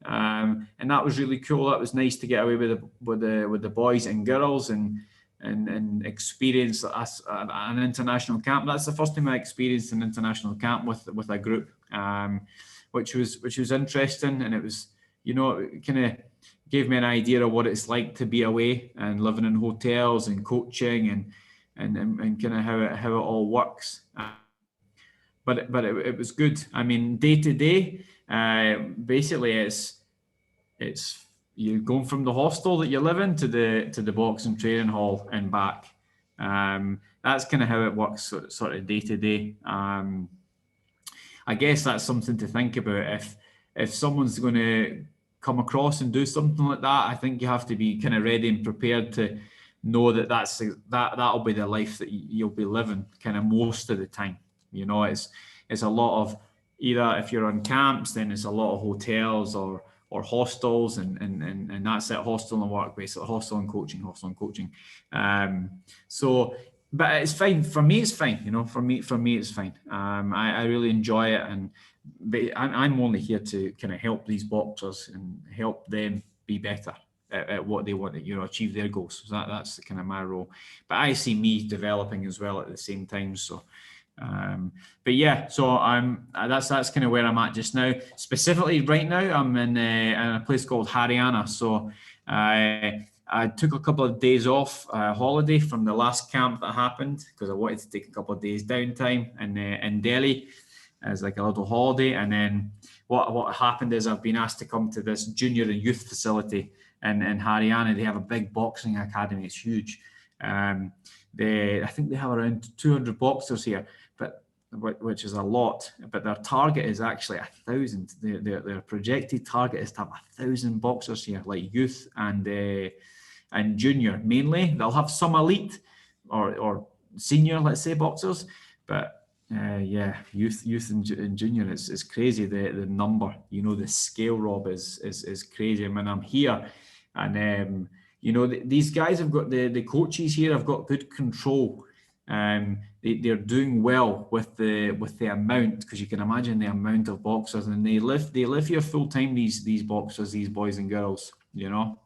Speaker 2: and that was really cool. That was nice to get away with the boys and girls and experience an international camp. That's the first time I experienced an international camp with a group, which was interesting, and it was, you know, it kind of gave me an idea of what it's like to be away and living in hotels and coaching and kind of how it all works. But it was good. I mean, day to day, basically it's you're going from the hostel that you live in to the boxing training hall and back. That's kind of how it works, sort of day to day. I guess that's something to think about. If someone's going to come across and do something like that, I think you have to be kind of ready and prepared to know that'll be the life that you'll be living kind of most of the time. You know, it's a lot of, either if you're on camps, then it's a lot of hotels or hostels, and that's it, hostel and work, basically hostel and coaching. So, but it's fine for me. It's fine, you know. For me, it's fine. I really enjoy it, but I'm only here to kind of help these boxers and help them be better at what they want to, you know, achieve their goals. So that's kind of my role. But I see me developing as well at the same time. So, but yeah, so that's kind of where I'm at just now. Specifically, right now, I'm in a place called Haryana. So I took a couple of days off holiday from the last camp that happened, because I wanted to take a couple of days downtime in Delhi as like a little holiday. And then what happened is I've been asked to come to this junior and youth facility in Haryana. They have a big boxing academy. It's huge. I think they have around 200 boxers here, which is a lot. But their target is actually 1,000. Their projected target is to have 1,000 boxers here, like youth and junior mainly. They'll have some elite or senior, let's say, boxers, but yeah, youth and junior, it's crazy, the number, you know, the scale, Rob, is crazy. I mean, I'm here, and you know, these guys have got the coaches here have got good control. They're doing well with the amount, because you can imagine the amount of boxers, and they live here full time, these boxers, these boys and girls, you know.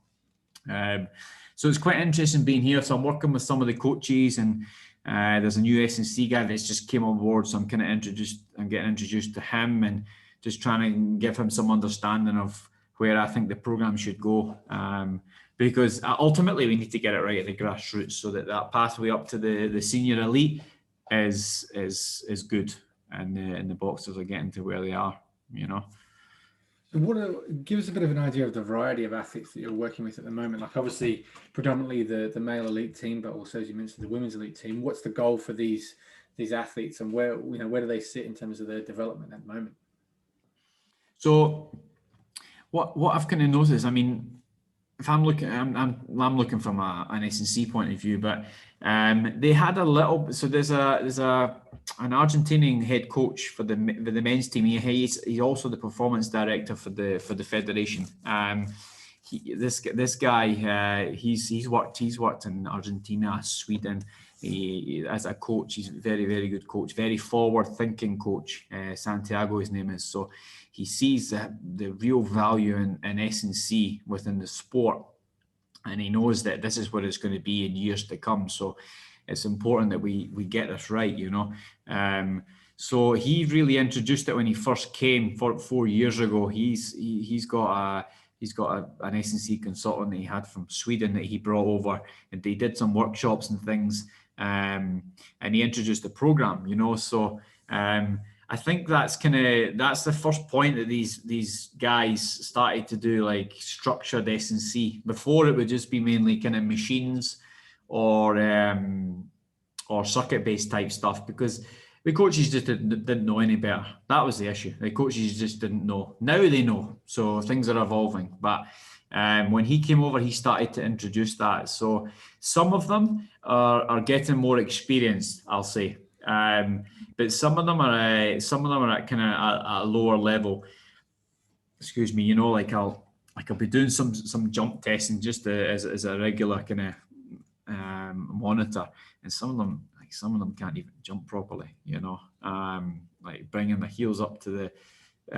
Speaker 2: So it's quite interesting being here. So I'm working with some of the coaches, and there's a new S&C guy that's just came on board. So I'm getting introduced to him, and just trying to give him some understanding of where I think the program should go. Because ultimately we need to get it right at the grassroots, so that pathway up to the senior elite is good, and the boxers are getting to where they are, you know.
Speaker 1: So give us a bit of an idea of the variety of athletes that you're working with at the moment. Like, obviously, predominantly the male elite team, but also, as you mentioned, the women's elite team. What's the goal for these athletes, and where do they sit in terms of their development at the moment?
Speaker 2: So what I've kind of noticed, I mean, if I'm looking, I'm looking from an S&C point of view, but they had a little. So there's an Argentinian head coach for the men's team. He's also the performance director for the federation. This guy, he's worked in Argentina, Sweden. As a coach, he's a very, very good coach, very forward-thinking coach. Santiago, his name is. So he sees the real value in S&C within the sport, and he knows that this is what it's going to be in years to come. So it's important that we get this right, you know. So he really introduced it when he first came 4 years ago. He's got an S&C consultant that he had from Sweden that he brought over, and they did some workshops and things, and he introduced the program, you know. So I think that's the first point that these guys started to do, like structured S&C. Before, it would just be mainly kind of machines or circuit-based type stuff, because the coaches just didn't know any better. That was the issue. The coaches just didn't know. Now they know, so things are evolving. But when he came over, he started to introduce that. So some of them are getting more experienced, I'll say. But some of them are at kind of a lower level. Excuse me, you know, like I'll be doing some jump testing just as a regular kind of monitor, and some of them can't even jump properly, you know. Like bringing the heels up to the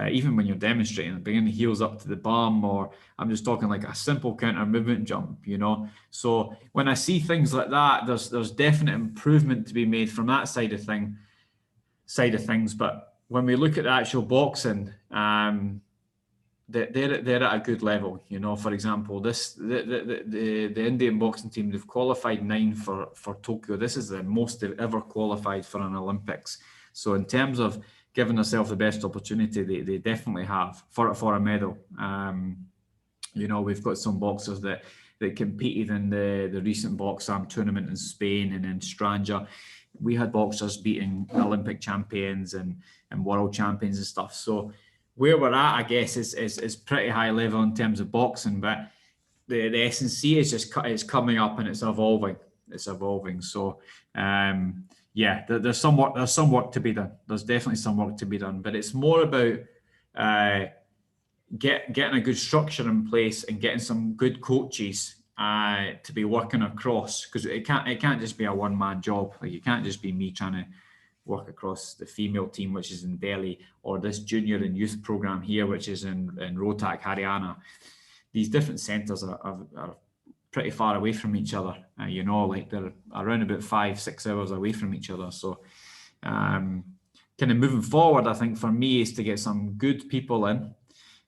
Speaker 2: even when you're demonstrating, bringing the heels up to the bum, or I'm just talking like a simple counter movement jump, you know. So when I see things like that, there's definite improvement to be made from that side of things. But when we look at the actual boxing, they're at a good level, you know. For example, the Indian boxing team, they've qualified 9 for Tokyo. This is the most they've ever qualified for an Olympics. So in terms of giving themselves the best opportunity, they definitely have for a medal. You know, we've got some boxers that competed in the recent Boxam tournament in Spain and in Stranja. We had boxers beating Olympic champions and world champions and stuff. So where we're at, I guess, is pretty high level in terms of boxing, but the S&C is coming up and it's evolving. So yeah, there's some work to be done. There's definitely some work to be done, but it's more about getting a good structure in place and getting some good coaches to be working across, because it can't just be a one-man job. Like, you can't just be me trying to work across the female team, which is in Delhi, or this junior and youth program here, which is in Rohtak, Haryana. These different centres are pretty far away from each other, you know, like they're around about 5-6 hours away from each other. So kind of moving forward, I think for me is to get some good people in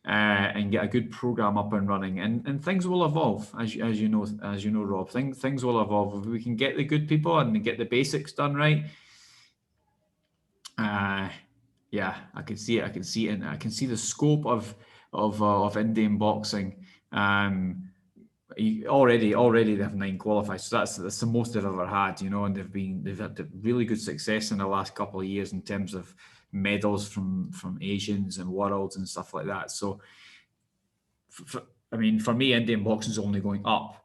Speaker 2: and get a good program up and running, and things will evolve, as you know, Rob. Things will evolve if we can get the good people and get the basics done right. Yeah, I can see it, and I can see the scope of Indian boxing. Already they have 9 qualified, so that's the most they've ever had, you know, and they've had really good success in the last couple of years in terms of medals from Asians and worlds and stuff like that. So I mean, for me, Indian boxing is only going up.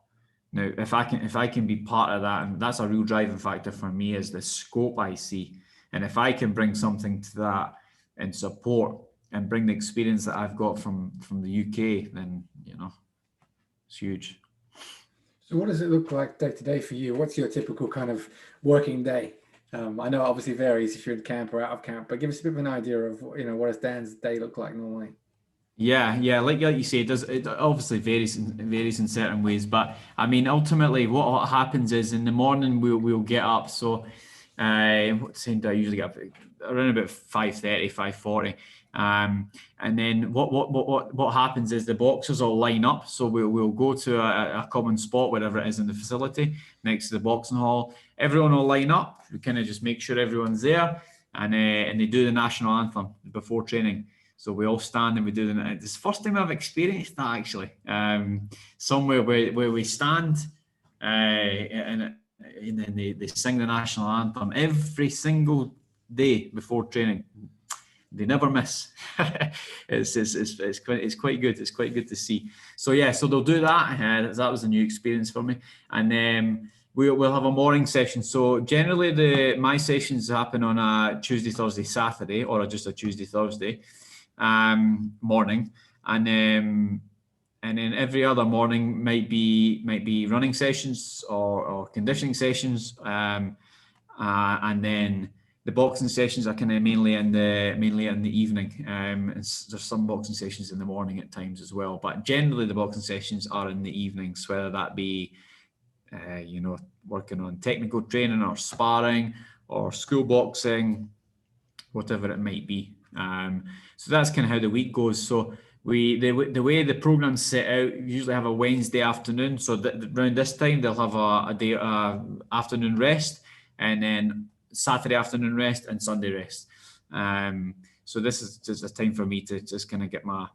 Speaker 2: Now, if I can be part of that, and that's a real driving factor for me, is the scope I see. And if I can bring something to that and support and bring the experience that I've got from the UK, then, you know, it's huge.
Speaker 1: So what does it look like day to day for you? What's your typical kind of working day? I know it obviously varies if you're in camp or out of camp, but give us a bit of an idea of, you know, what does Dan's day look like normally?
Speaker 2: Yeah, like you say, it obviously varies in certain ways, but I mean, ultimately what happens is in the morning we'll get up. So what time do I usually get up? Around about 5:30, 5:40. And then what happens is the boxers all line up. So we'll go to a common spot, wherever it is in the facility, next to the boxing hall. Everyone will line up. We kind of just make sure everyone's there, and they do the national anthem before training. So we all stand and we do the. It's the first time I've experienced that, actually. Somewhere where we stand, and then they sing the national anthem every single day before training. they never miss. It's quite good. It's quite good to see. So yeah, so they'll do that. That was a new experience for me. And then we'll have a morning session. So generally my sessions happen on a Tuesday, Thursday, Saturday, or just a Tuesday, Thursday morning. And then every other morning might be running sessions or conditioning sessions. And then the boxing sessions are kind of mainly in the evening. And there's some boxing sessions in the morning at times as well. But generally the boxing sessions are in the evenings, whether that be working on technical training or sparring or school boxing, whatever it might be. So that's kind of how the week goes. So the way the program's set out, we usually have a Wednesday afternoon. So around this time they'll have a day afternoon rest, and then Saturday afternoon rest and Sunday rest. So this is just a time for me to just kind of get my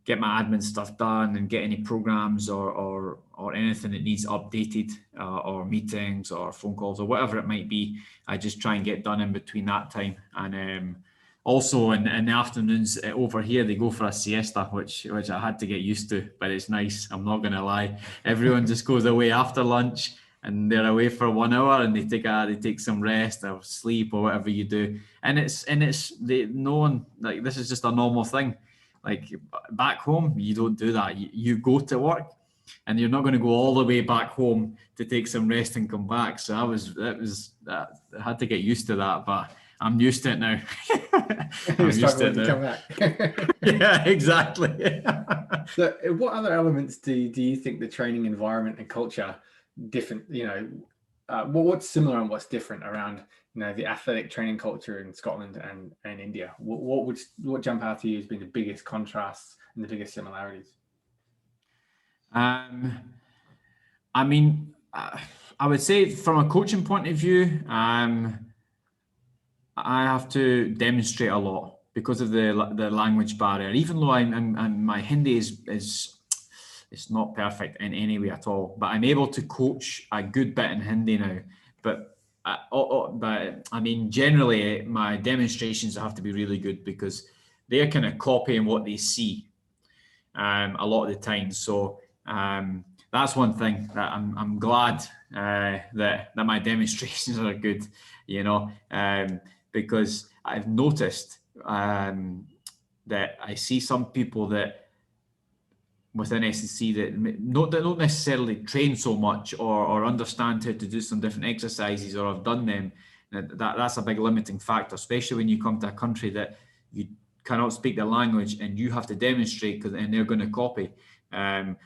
Speaker 2: admin stuff done and get any programs or anything that needs updated, or meetings or phone calls or whatever it might be. I just try and get done in between that time. And also in the afternoons over here, they go for a siesta, which I had to get used to, but it's nice. I'm not going to lie. Everyone just goes away after lunch and they're away for 1 hour and they take some rest or sleep or whatever you do. And no one, like, this is just a normal thing. Like back home, you don't do that. You go to work, and you're not going to go all the way back home to take some rest and come back. So I had to get used to that, but I'm used to it now.
Speaker 1: I'm used to it now. Come back.
Speaker 2: Yeah, exactly.
Speaker 1: So, what other elements do you think the training environment and culture different? What's similar and what's different around the athletic training culture in Scotland and India? What jump out to you as being the biggest contrasts and the biggest similarities?
Speaker 2: I would say from a coaching point of view, I have to demonstrate a lot because of the language barrier. Even though my Hindi is it's not perfect in any way at all, but I'm able to coach a good bit in Hindi now. But generally my demonstrations have to be really good because they're kind of copying what they see a lot of the time. So that's one thing that I'm glad that my demonstrations are good, because I've noticed that I see some people that within SNC that don't necessarily train so much or understand how to do some different exercises or have done them. That's a big limiting factor, especially when you come to a country that you cannot speak the language and you have to demonstrate, and they're going to copy.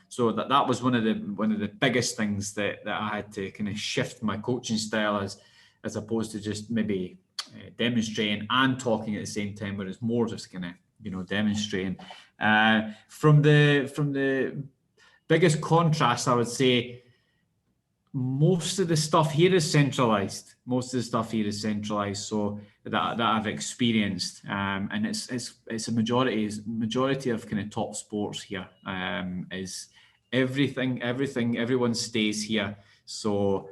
Speaker 2: So that was one of the biggest things that I had to kind of shift my coaching style as opposed to just maybe demonstrating and talking at the same time, where it's more just kind of demonstrating. From the biggest contrast, I would say most of the stuff here is centralized. So that I've experienced, and it's a majority of kind of top sports here. Is everything everyone stays here, so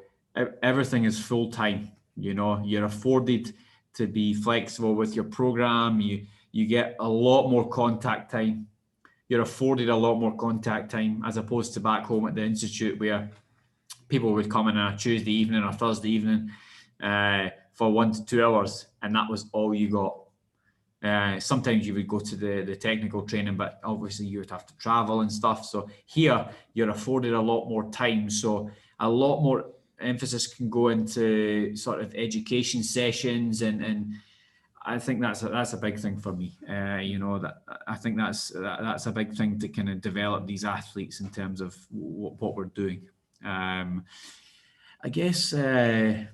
Speaker 2: everything is full time. You're afforded to be flexible with your program. You get a lot more contact time. You're afforded a lot more contact time as opposed to back home at the institute, where people would come in on a Tuesday evening or Thursday evening for 1 to 2 hours, and that was all you got. Sometimes you would go to the technical training, but obviously you would have to travel and stuff. So here you're afforded a lot more time. So a lot more emphasis can go into sort of education sessions, and I think that's a big thing for me. That I think that's a big thing to kind of develop these athletes in terms of what we're doing. I guess from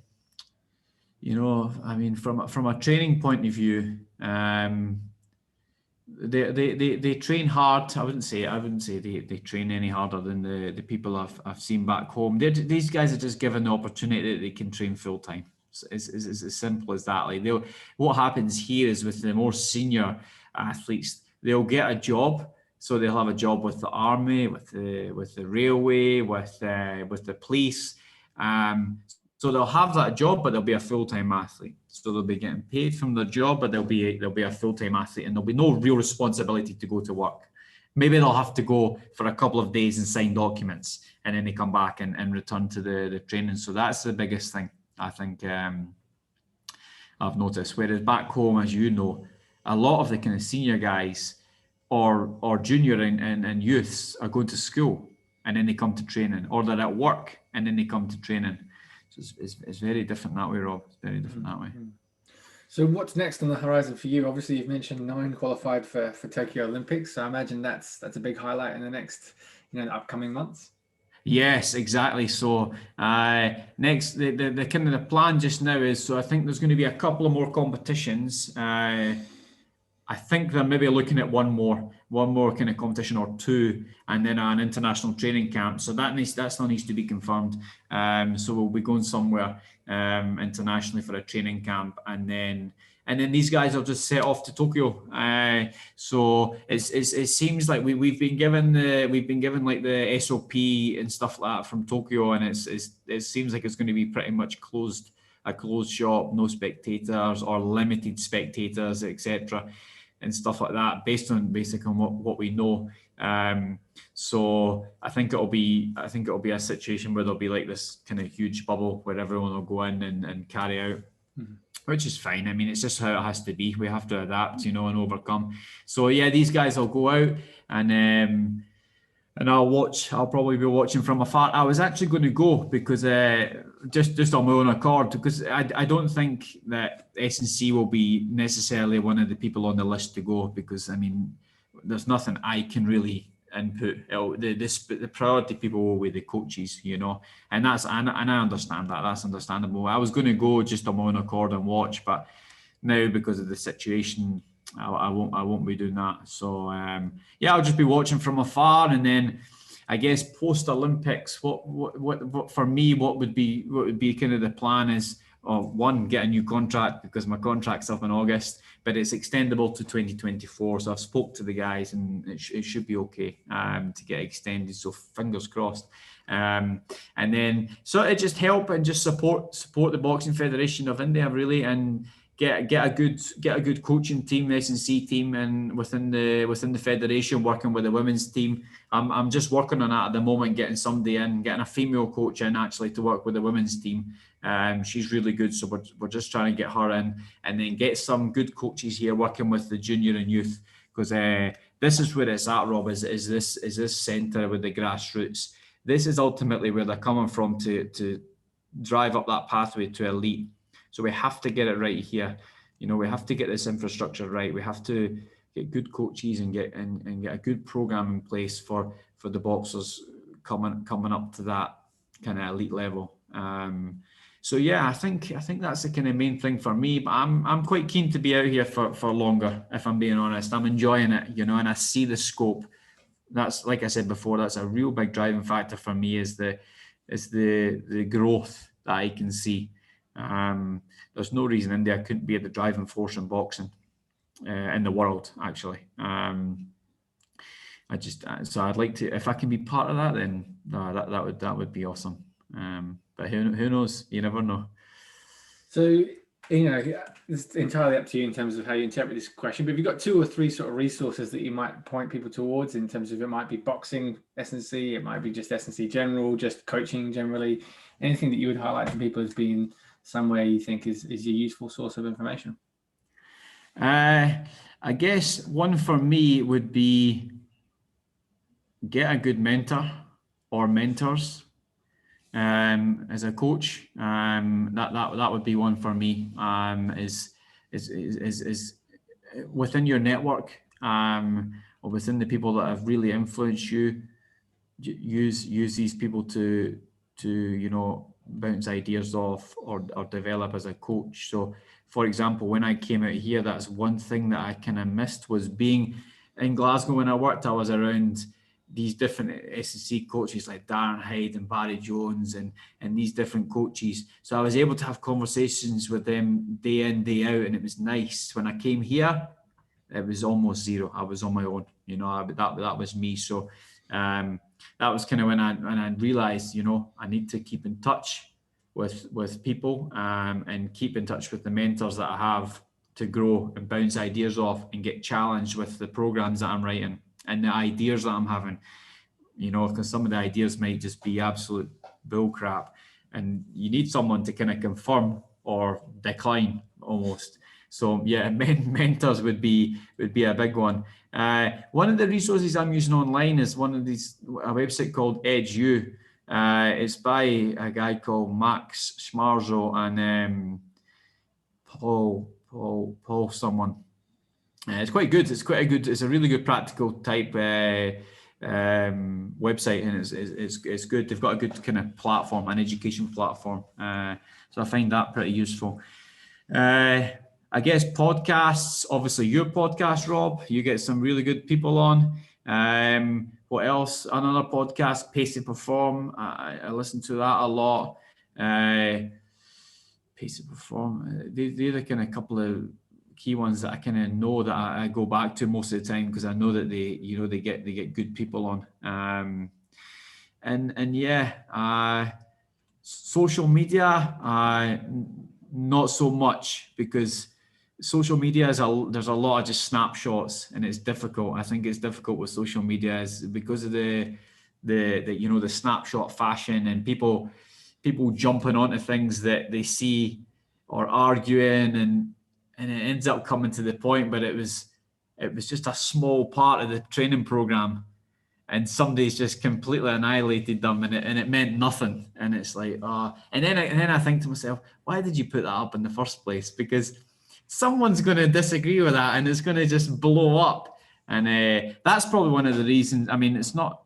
Speaker 2: a training point of view, they train hard. I wouldn't say they train any harder than the people I've seen back home. These guys are just given the opportunity that they can train full time. It's as simple as that. Like what happens here is with the more senior athletes, they'll get a job. So they'll have a job with the army, with the railway, with the police. So they'll have that job, but they'll be a full-time athlete. So they'll be getting paid from their job, but they'll be a full-time athlete, and there'll be no real responsibility to go to work. Maybe they'll have to go for a couple of days and sign documents, and then they come back and return to the training. So that's the biggest thing I think I've noticed. Whereas back home, as you know, a lot of the kind of senior guys or junior and youths are going to school and then they come to training, or they're at work and then they come to training. So it's very different that way, Rob. It's very different that way.
Speaker 1: So what's next on the horizon for you? Obviously, you've mentioned 9 qualified for Tokyo Olympics. So I imagine that's a big highlight in the next, upcoming months.
Speaker 2: Yes, exactly. So next, the kind of the plan just now is, so I think there's going to be a couple of more competitions. I think they're maybe looking at one more kind of competition or 2, and then an international training camp. So that still needs to be confirmed. So we'll be going somewhere internationally for a training camp, and then these guys will just set off to Tokyo. So it seems like we've been given like the SOP and stuff like that from Tokyo, and it seems like it's going to be pretty much a closed shop, no spectators or limited spectators, etc. and stuff like that, based on what we know. So I think it'll be a situation where there'll be like this kind of huge bubble where everyone will go in and carry out, which is fine. I mean, it's just how it has to be. We have to adapt, and overcome. So yeah, these guys will go out and I'll probably be watching from afar. I was actually going to go because just on my own accord, because I don't think that S&C will be necessarily one of the people on the list to go, because I mean, there's nothing I can really input. The priority people will be the coaches, and I understand that. That's understandable. I was going to go just on my own accord and watch, but now because of the situation, I won't be doing that. So I'll just be watching from afar, and then I guess post Olympics, what for me, what would be kind of the plan is, one, get a new contract, because my contract's up in August, but it's extendable to 2024. So I've spoke to the guys, and it should be okay to get extended. So fingers crossed. And then so it just help and just support the Boxing Federation of India, really, and get a good coaching team, the S&C team, and within the federation, working with the women's team. I'm just working on that at the moment, getting a female coach in actually to work with the women's team. She's really good, so we're just trying to get her in, and then get some good coaches here working with the junior and youth, because this is where it's at, Rob. Is this centre with the grassroots? This is ultimately where they're coming from to drive up that pathway to elite. So we have to get it right here. We have to get this infrastructure right. We have to get good coaches and get a good program in place for the boxers coming up to that kind of elite level. So yeah, I think that's the kind of main thing for me. But I'm quite keen to be out here for longer, if I'm being honest. I'm enjoying it, and I see the scope. That's, like I said before, that's a real big driving factor for me, is the growth that I can see. There's no reason India couldn't be the driving force in boxing in the world, actually. So I'd like to, if I can be part of that, then that would be awesome. But who knows? You never know.
Speaker 1: So it's entirely up to you in terms of how you interpret this question. But have you got 2 or 3 sort of resources that you might point people towards, in terms of, it might be boxing S&C, it might be just S&C general, just coaching generally, anything that you would highlight for people as being somewhere you think is a useful source of information?
Speaker 2: I guess one for me would be get a good mentor or mentors as a coach. That would be one for me. Is within your network, or within the people that have really influenced you, use these people to bounce ideas off or develop as a coach. So for example, when I came out here, that's one thing that I kind of missed, was being in Glasgow. When I worked, I was around these different S&C coaches like Darren Hyde and Barry Jones and these different coaches. So I was able to have conversations with them day in, day out, and it was nice. When I came here, it was almost zero. I was on my own, that was me. So that was kind of when I realized, I need to keep in touch with people, and keep in touch with the mentors that I have to grow and bounce ideas off and get challenged with the programs that I'm writing and the ideas that I'm having, because some of the ideas might just be absolute bull crap, and you need someone to kind of confirm or decline almost. So yeah, mentors would be a big one. One of the resources I'm using online is a website called EduU. It's by a guy called Max Schmarzo and Paul someone. It's quite good. It's a really good practical type website, and it's good. They've got a good kind of platform, an education platform. So I find that pretty useful. I guess podcasts, obviously your podcast, Rob, you get some really good people on. What else? Another podcast, Pace to Perform. I listen to that a lot. Pace to Perform. They're the kind of couple of key ones that I kind of know that I go back to most of the time, because I know that they get good people on. And yeah, social media, not so much, because social media there's a lot of just snapshots, and it's difficult. I think it's difficult with social media is because of the snapshot fashion, and people jumping onto things that they see or arguing, and it ends up coming to the point, but it was just a small part of the training program, and somebody's just completely annihilated them, and it meant nothing. And it's like, and then I think to myself, why did you put that up in the first place? Because someone's going to disagree with that, and it's going to just blow up. And that's probably one of the reasons. I mean, it's not.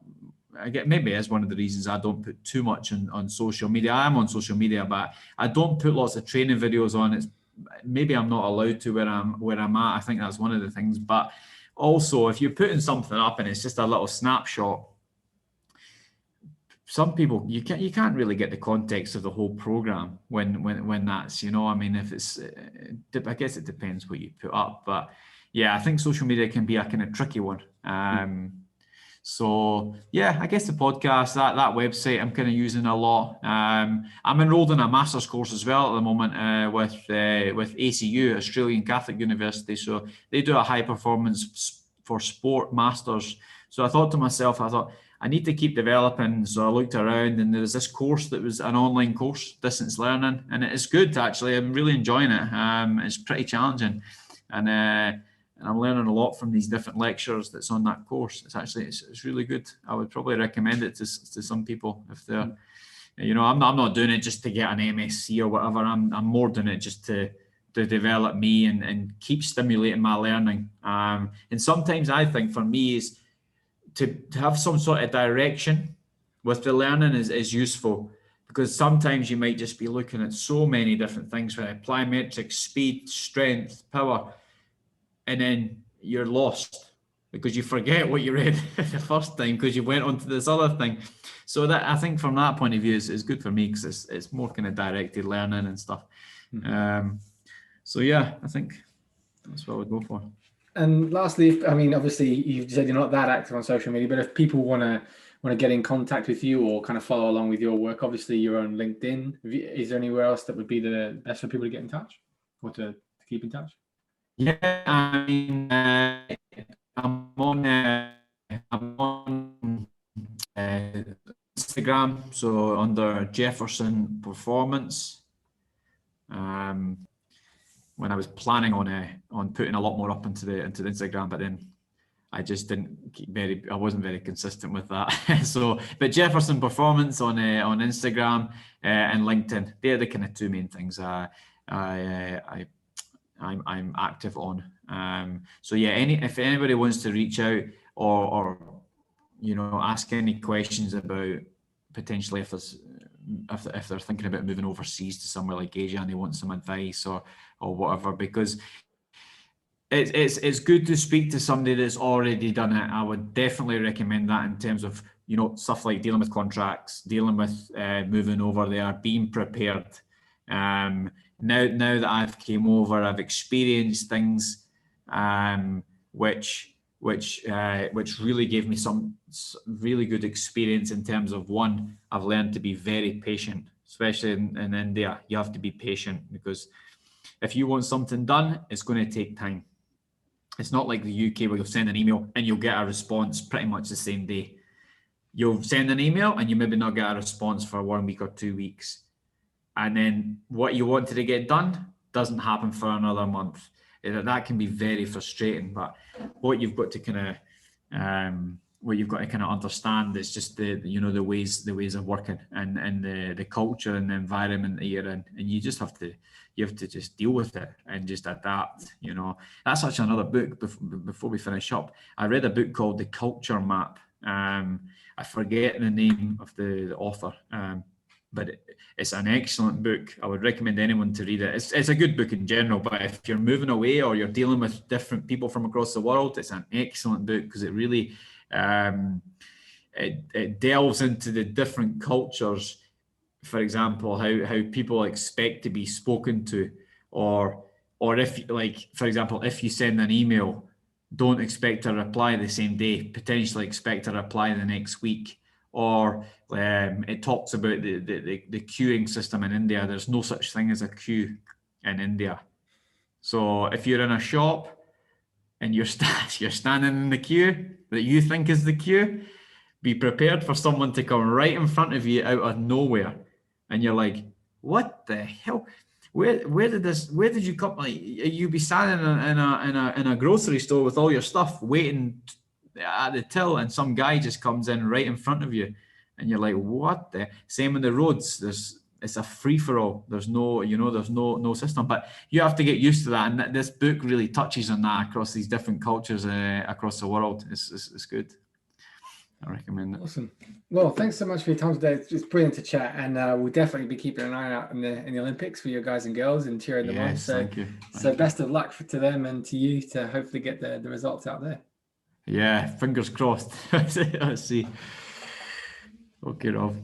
Speaker 2: Maybe it's one of the reasons I don't put too much on social media. I am on social media, but I don't put lots of training videos on. It's maybe I'm not allowed to where I'm at. I think that's one of the things. But also, if you're putting something up and it's just a little snapshot, some people you can't really get the context of the whole program when that's, I mean, if it's, I guess it depends what you put up. But yeah, I think social media can be a kind of tricky one. So yeah, I guess the podcast, that website I'm kind of using a lot. I'm enrolled in a master's course as well at the moment with ACU, Australian Catholic University. So they do a high performance for sport masters. So I thought to myself, I need to keep developing. So I looked around, and there was this course that was an online course, distance learning, and it is good actually. I'm really enjoying it. It's pretty challenging, and I'm learning a lot from these different lectures that's on that course. It's really good. I would probably recommend it to some people if they're, I'm not doing it just to get an MSc or whatever. I'm more doing it just to develop me and keep stimulating my learning. And sometimes I think for me is to have some sort of direction with the learning is useful, because sometimes you might just be looking at so many different things, like plyometrics, speed, strength, power, and then you're lost because you forget what you read the first time because you went on to this other thing. So that, I think from that point of view, is good for me, because it's more kind of directed learning and stuff. Mm-hmm. So yeah, I think that's what I would go for.
Speaker 1: And lastly, I mean, obviously you said you're not that active on social media, but if people want to get in contact with you or kind of follow along with your work, obviously you're on LinkedIn. Is there anywhere else that would be the best for people to get in touch or to keep in touch?
Speaker 2: Yeah, I mean, I'm on Instagram, so under Jefferson Performance. When I was planning on putting a lot more up into the Instagram, but then I just I wasn't very consistent with that. So, but Jefferson Performance on Instagram and LinkedIn, they're the kind of two main things I'm active on. So yeah, if anybody wants to reach out or ask any questions about potentially if they're thinking about moving overseas to somewhere like Asia and they want some advice or whatever, because it's good to speak to somebody that's already done it. I would definitely recommend that in terms of stuff like dealing with contracts, dealing with moving over there, being prepared. Now that I've came over, I've experienced things which which really gave me some really good experience in terms of, one, I've learned to be very patient, especially in India. You have to be patient, because if you want something done, it's going to take time. It's not like the UK where you'll send an email and you'll get a response pretty much the same day. You'll send an email and you maybe not get a response for 1 week or 2 weeks. And then what you wanted to get done doesn't happen for another month. That can be very frustrating. But what you've got to kind of understand is just the ways of working, and the culture and the environment that you're in, and you have to just deal with it and just adapt. That's actually another book. Before we finish up, I read a book called The Culture Map. I forget the name of the author, but it's an excellent book. I would recommend anyone to read it. It's a good book in general, but if you're moving away or you're dealing with different people from across the world, it's an excellent book, because it really it delves into the different cultures. For example, how people expect to be spoken to, or if, like, for example, if you send an email, don't expect a reply the same day, potentially expect a reply the next week. Or it talks about the queuing system in India. There's no such thing as a queue in India. So if you're in a shop and you're standing in the queue that you think is the queue, be prepared for someone to come right in front of you out of nowhere, and you're like, what the hell? Where did you come? Like, you be standing in a grocery store with all your stuff waiting at the till, and some guy just comes in right in front of you, and you're like, what the? Same on the roads. It's a free-for-all. There's no system, but you have to get used to that. And this book really touches on that across these different cultures across the world. It's good. I recommend it.
Speaker 1: Awesome. Well, thanks so much for your time today. It's brilliant to chat, and we'll definitely be keeping an eye out in the Olympics for your guys and girls and cheering them on. So,
Speaker 2: thank you.
Speaker 1: So best of luck to them and to you to hopefully get the results out there.
Speaker 2: Yeah, fingers crossed. Let's see. Okay, Rob.